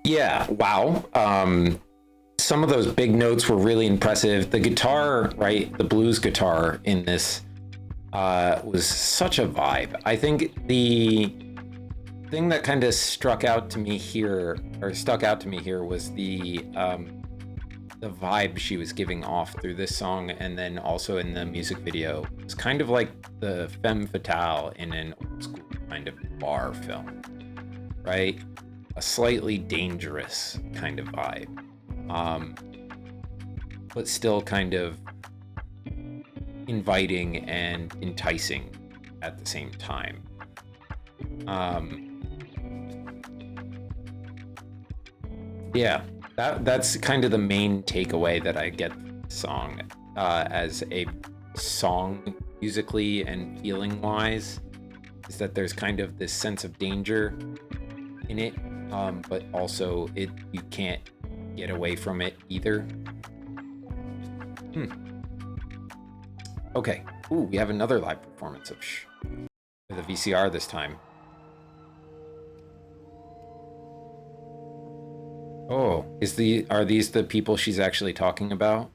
Yeah, wow. Some of those big notes were really impressive. The guitar, right, the blues guitar in this was such a vibe. I think the thing that kind of stuck out to me here was the vibe she was giving off through this song, and then also in the music video. It's kind of like the femme fatale in an old school kind of bar film, right? A slightly dangerous kind of vibe, but still kind of inviting and enticing at the same time. Yeah, that's kind of the main takeaway that I get from the song, as a song musically and feeling wise, is that there's kind of this sense of danger in it, but also you can't get away from it either. Okay. Ooh, we have another live performance of Shh with a VCR this time. Oh, are these the people she's actually talking about?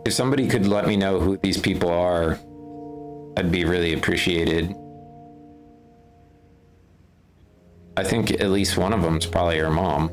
If somebody could let me know who these people are, I'd be really appreciated. I think at least one of them's probably her mom.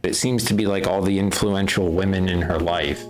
It seems to be like all the influential women in her life.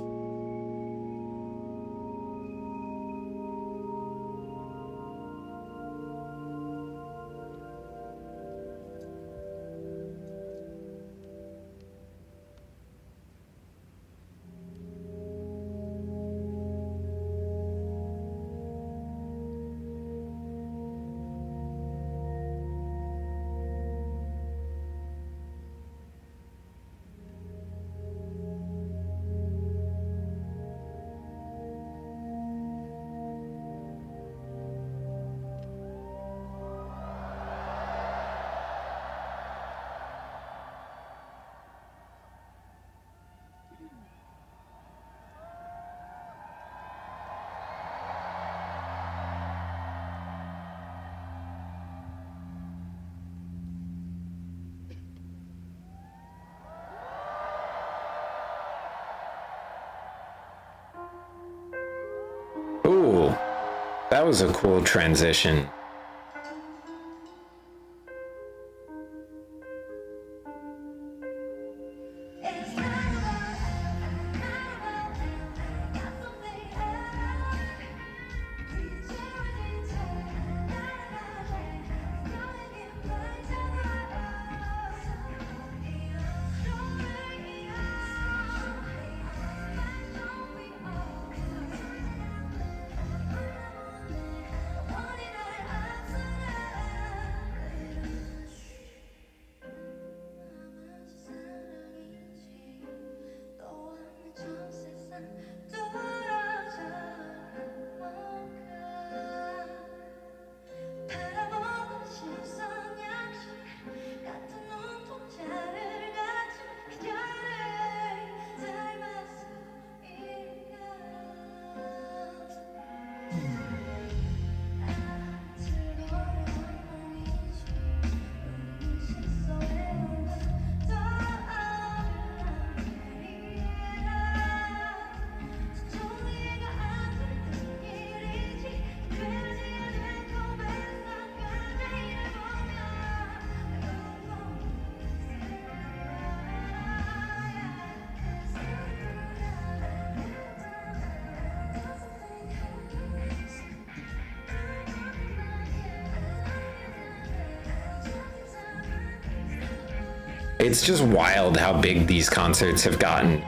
Ooh, that was a cool transition. It's just wild how big these concerts have gotten.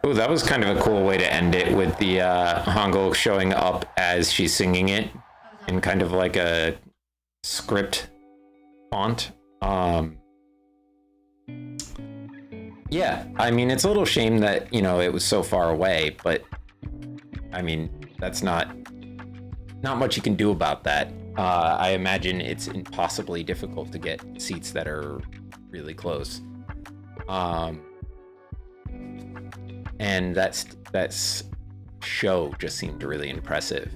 Oh, that was kind of a cool way to end it, with the Hangul showing up as she's singing it in kind of like a script font. Yeah, I mean, it's a little shame that, you know, it was so far away, but I mean, that's not much you can do about that. I imagine it's impossibly difficult to get seats that are really close. And that's show just seemed really impressive.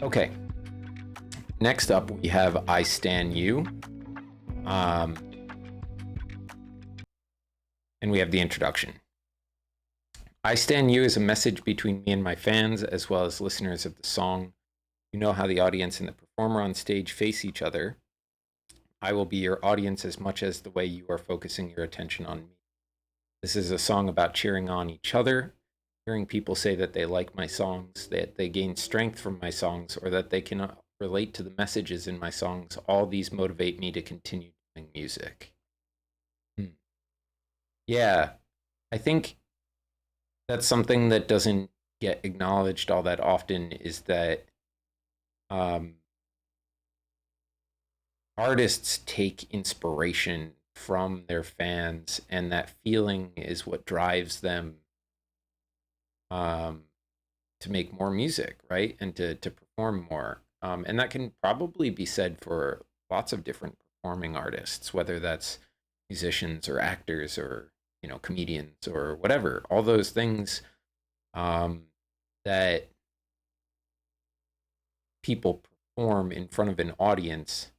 Okay. Next up, we have I Stan You. And we have the introduction. I Stan You is a message between me and my fans, as well as listeners of the song. You know how the audience and the performer on stage face each other. I will be your audience as much as the way you are focusing your attention on me. This is a song about cheering on each other, hearing people say that they like my songs, that they gain strength from my songs, or that they can relate to the messages in my songs. All these motivate me to continue doing music. Yeah, I think that's something that doesn't get acknowledged all that often, is that artists take inspiration from their fans, and that feeling is what drives them to make more music, right? And to perform more. And that can probably be said for lots of different performing artists, whether that's musicians or actors or, you know, comedians or whatever. All those things that people perform in front of an audience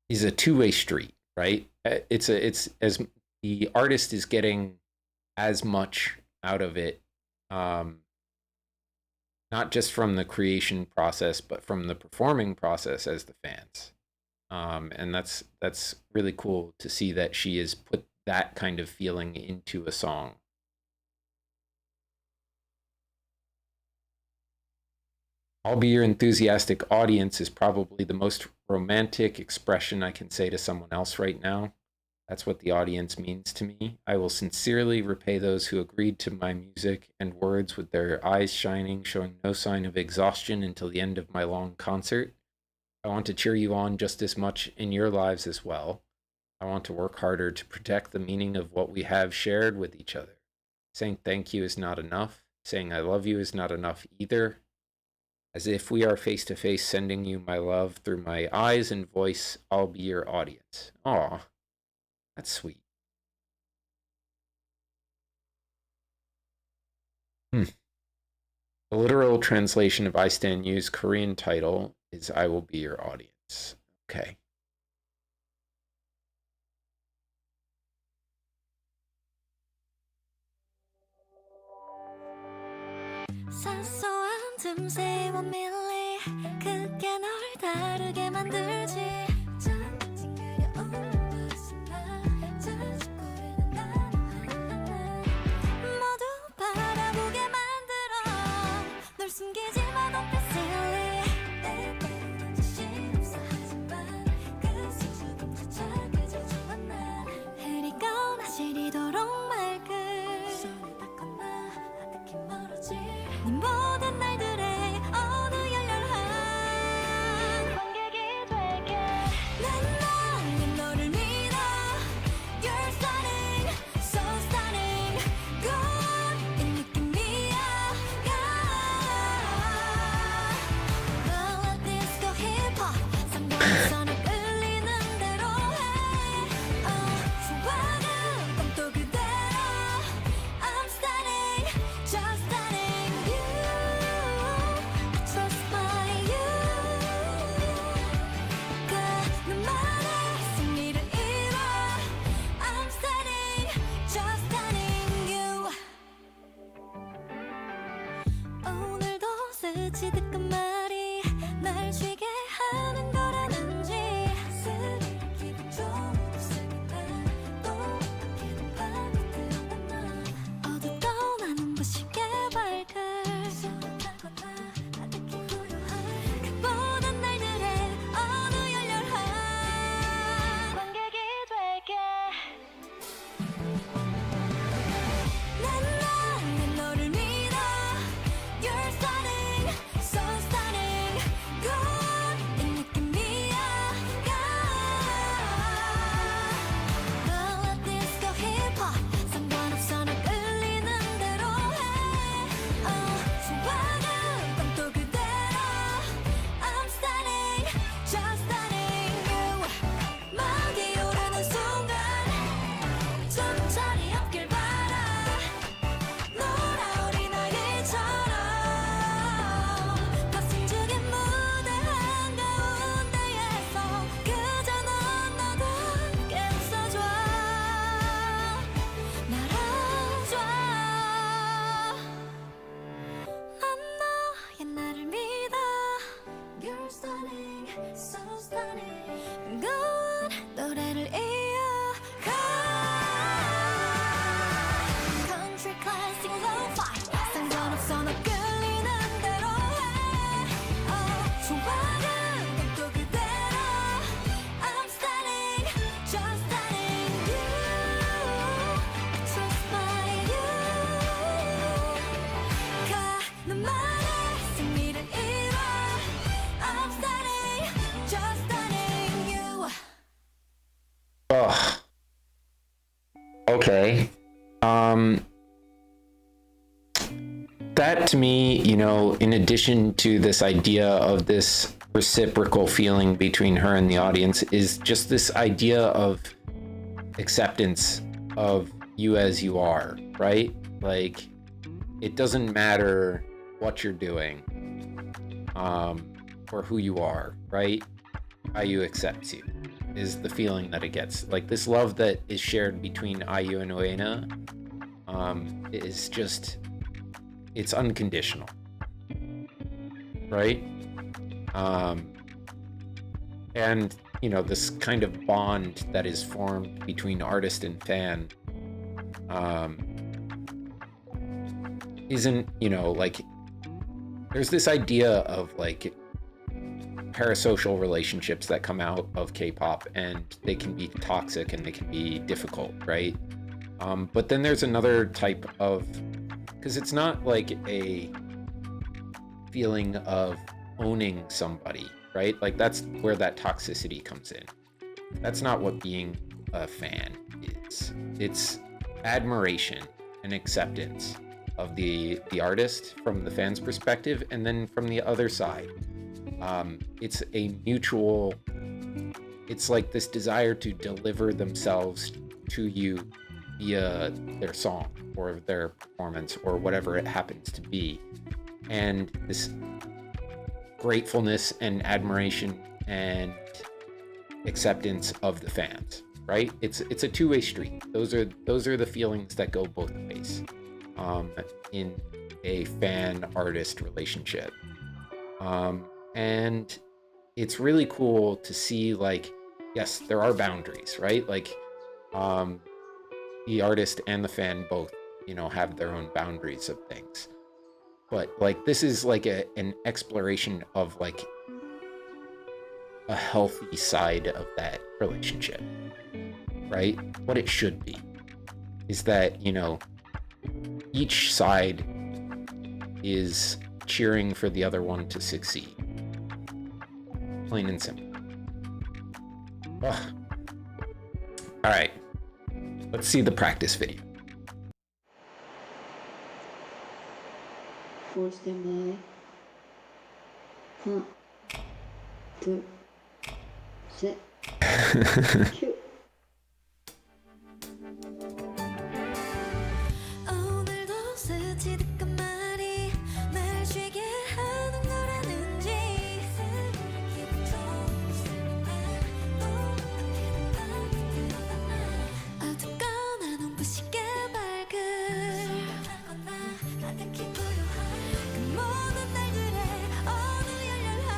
is a two-way street, right? It's as the artist is getting as much out of it, not just from the creation process, but from the performing process as the fans. And that's really cool to see that she has put that kind of feeling into a song. I'll be your enthusiastic audience is probably the most romantic expression I can say to someone else right now. That's what the audience means to me. I will sincerely repay those who agreed to my music and words with their eyes shining, showing no sign of exhaustion until the end of my long concert. I want to cheer you on just as much in your lives as well. I want to work harder to protect the meaning of what we have shared with each other. Saying thank you is not enough. Saying I love you is not enough either. As if we are face to face, sending you my love through my eyes and voice. I'll be your audience. Aw, that's sweet. The literal translation of I Stand You's Korean title is I Will Be Your Audience. Okay. 사소한 틈새 원밀리 그게 널 다르게 만들지 잠깐 찡그려온 눈부신날 자식거리는 단어 하나 모두 바라보게 만들어 널 숨기지마 don't be silly 때때로는 자신 없어 하지만 그 수줍음조차 그저 난 흐리거나 시리도록 맑은 손을 닦거나 아득히 멀어질 네 모든 날들의 어느 열렬한 관객이 될게 난 너의 너를 믿어 You're stunning, so stunning good 이 느낌이야 Ballad, disco, hip-hop 상관없어 널 끌리는 대로 해 좋아하는 건 또 그대로 I'm stunning, just stunning you I trust my you 그 너만의 승리를 이뤄 I'm stunning, just stunning you 오늘도 스치듯 그 말이 날 쉬게 하는 거라는지 스릴 기분 좀 없으면 또 어떻게든 파고들었나 어둡던 나는 부시게 밝을 소란하거나 아득히 고요한 그 모든 날들의 어느 열렬한 관객이 될게 난 너의 너를 믿어 You're stunning, so stunning good 이 느낌이야 Ballad, disco, hip-hop 상관없어 널 끌리는 대로 해 좋아하는 건 또 그대로 I'm stunning, just stunning you 막이 오르는 순간 좀 자리 없길 바라 놀아 어린아이처럼 더 숨죽인 무대 한가운데에서 그저 넌 너도 함께 웃어줘 날 안아줘 난 너의 나를 믿어 You're stunning, so stunning good 노래를 이어가 Country classic lo-fi 상관없어 너 끌리는 대로 해 좋아하는 건 또 그대로 I'm stunning, just stunning you I trust my you 가 너만의 승리를 이뤄 I'm stunning, just stunning you Ugh. Okay. That to me, you know, in addition to this idea of this reciprocal feeling between her and the audience, is just this idea of acceptance of you as you are, right? Like, it doesn't matter what you're doing, or who you are, right? IU accepts you is the feeling that it gets. Like, this love that is shared between IU and Uena is just, it's unconditional, right? And, you know, this kind of bond that is formed between artist and fan isn't, you know, like, there's this idea of like parasocial relationships that come out of K-pop, and they can be toxic and they can be difficult, right? But then there's another type of, because it's not like a feeling of owning somebody, right? Like, that's where that toxicity comes in. That's not what being a fan is. It's admiration and acceptance of the artist from the fan's perspective, and then from the other side. It's a mutual, it's like this desire to deliver themselves to you via their song or their performance or whatever it happens to be. And this gratefulness and admiration and acceptance of the fans, right? It's a two-way street. Those are the feelings that go both ways in a fan-artist relationship. And it's really cool to see, like, yes, there are boundaries, right? Like, the artist and the fan both, have their own boundaries of things. But, like, this is like an exploration of, like, a healthy side of that relationship, right? What it should be is that, each side is cheering for the other one to succeed. Plain and simple. Ugh. All right, let's see the practice video. こうして前半둘 셋 큐 오늘도 스치듯한 말이 날 쉬게 하는 거라는지 기분 좋은 순간 어둡거나 눈부시게 밝은 가득히 고요한 그 모든 날들의 어느 열렬한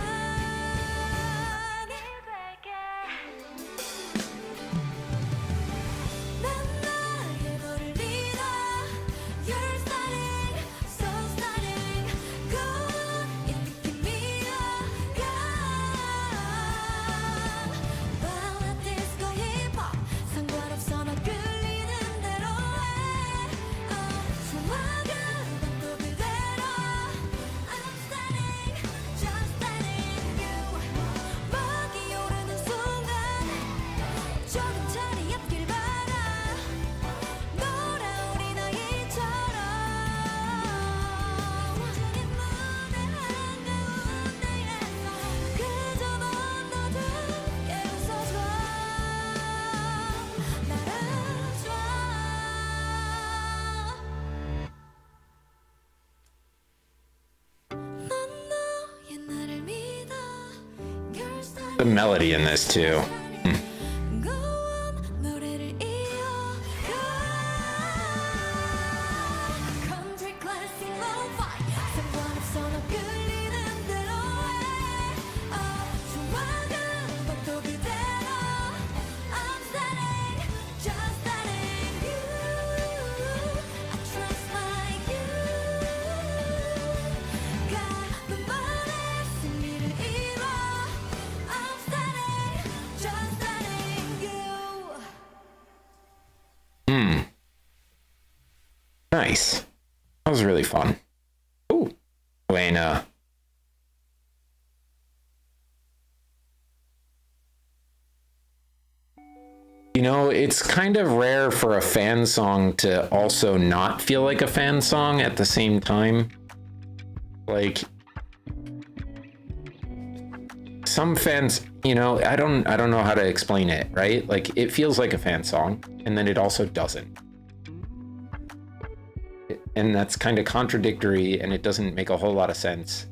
이백에 난 나의 너를 믿어 You're starting, so starting good 이 느낌이야 발라 디스코 힙합 상관없어 나 끌리는 대로 해 좋아하는 또 그대로 I'm starting, just starting you 먹이 오르는 순간 조금 자리 앞길 바라 놀아오리 나이처럼 주님 무대 한가운데에서 그저 넌 너답게 웃어줘 날아줘 넌 너의 나를 믿어 You're starting The melody in this too. Go on 노래를 이어가 Country classic lo-fi 상관없어 너 끌리는 대로 해 좋아하는 것도 그대로 I'm starting, just starting you I trust my you 가는 말에 승리를 이뤄 I'm starting, just starting you Nice. That was really fun. Ooh, Elena. It's kind of rare for a fan song to also not feel like a fan song at the same time. Like, some fans, I don't know how to explain it, right? Like, it feels like a fan song, and then it also doesn't. And that's kind of contradictory, and it doesn't make a whole lot of sense.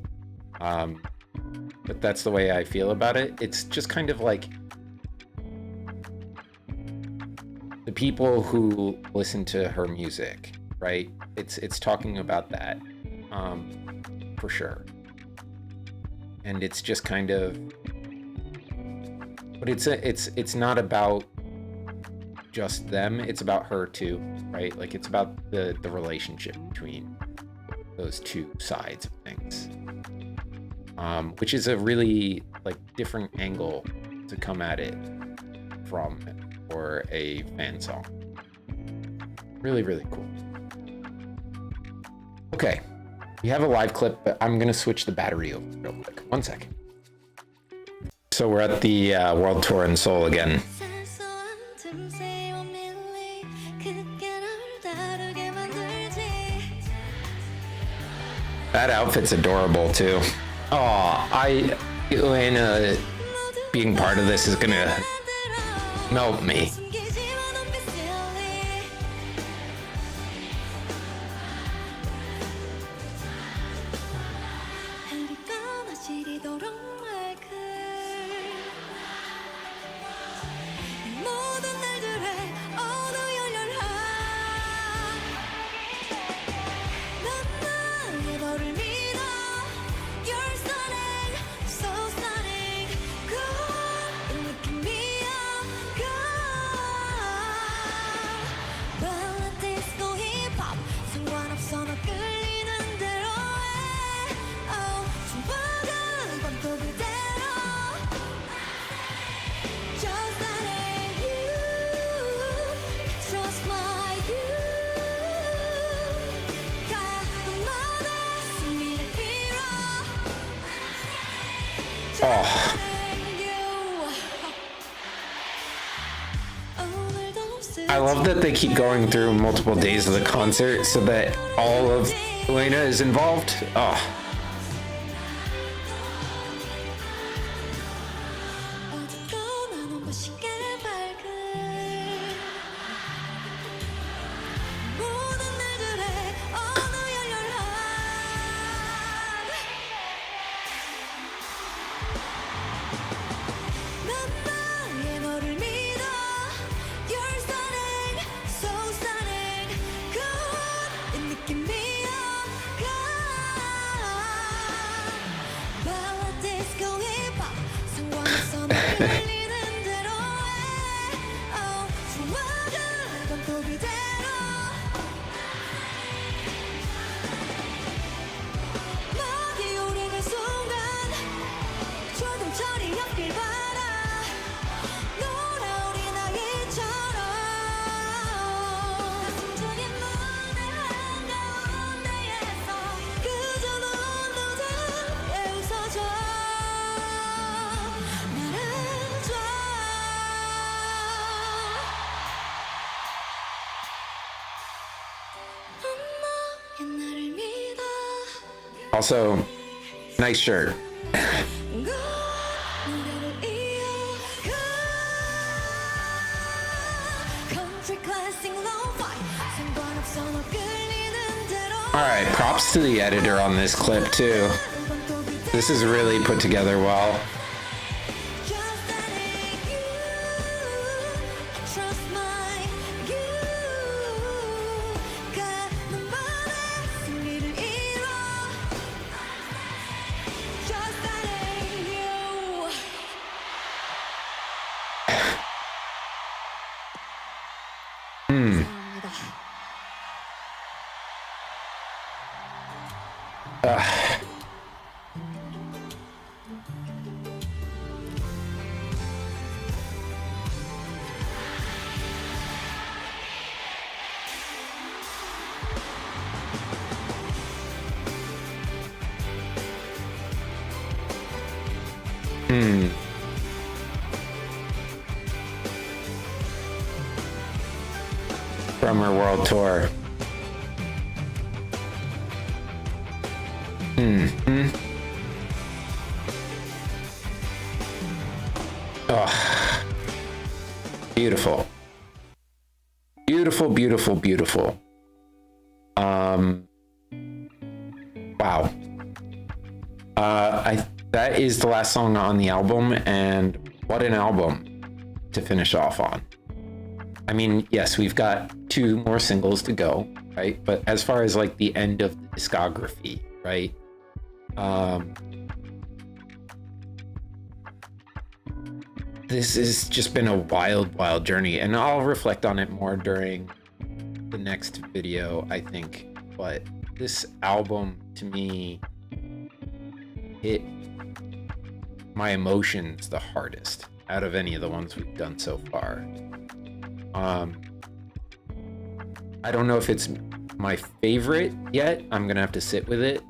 But that's the way I feel about it. It's just kind of like the people who listen to her music, right? It's talking about that, for sure. And it's just kind of, but it's not about just them. It's about her too, right? Like, it's about the relationship between those two sides of things, which is a really, like, different angle to come at it from for a fan song. Really, really cool. Okay, we have a live clip, but I'm gonna switch the battery over real quick. 1 second. So we're at the World Tour in Seoul again. 사소한 틈새와 밀리 그게 널 다르게 만들지 That outfit's adorable too. Oh, Elena being part of this is gonna melt me. I love that they keep going through multiple days of the concert so that all of Elena is involved. Oh. Also, nice shirt. Alright, props to the editor on this clip too. This is really put together well. From her world tour. Oh, beautiful. Beautiful, beautiful, beautiful. Wow. That is the last song on the album, and what an album to finish off on. I mean, yes, we've got 2 more singles to go, right? But as far as like the end of the discography, right? This has just been a wild, wild journey, and I'll reflect on it more during the next video, I think. But this album, to me, hit my emotions the hardest out of any of the ones we've done so far. I don't know if it's my favorite yet. I'm gonna have to sit with it.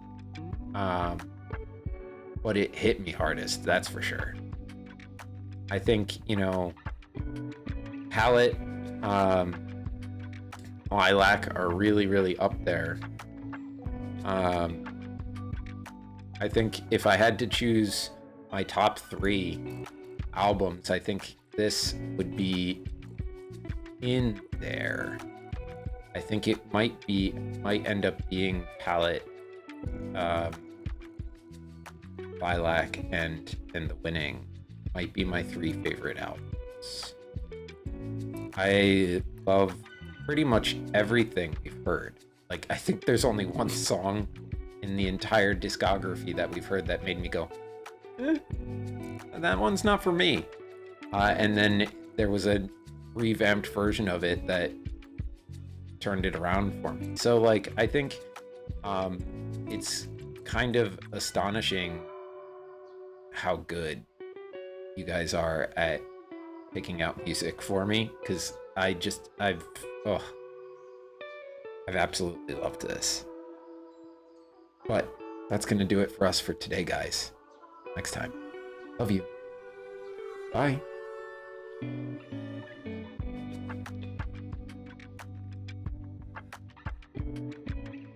But it hit me hardest, that's for sure. I think, you know, Palette, Lilac are really, really up there. I think if I had to choose my top 3 albums, I think this would be in there. I think it might end up being Palette, Lilac, and The Winning might be my 3 favorite albums. I love pretty much everything we've heard. Like, I think there's only one song in the entire discography that we've heard that made me go, that one's not for me. And then there was a revamped version of it that turned it around for me. So, like, I think it's kind of astonishing how good you guys are at picking out music for me, because I've absolutely loved this. But that's gonna do it for us for today, guys. Next time. Love you. Bye.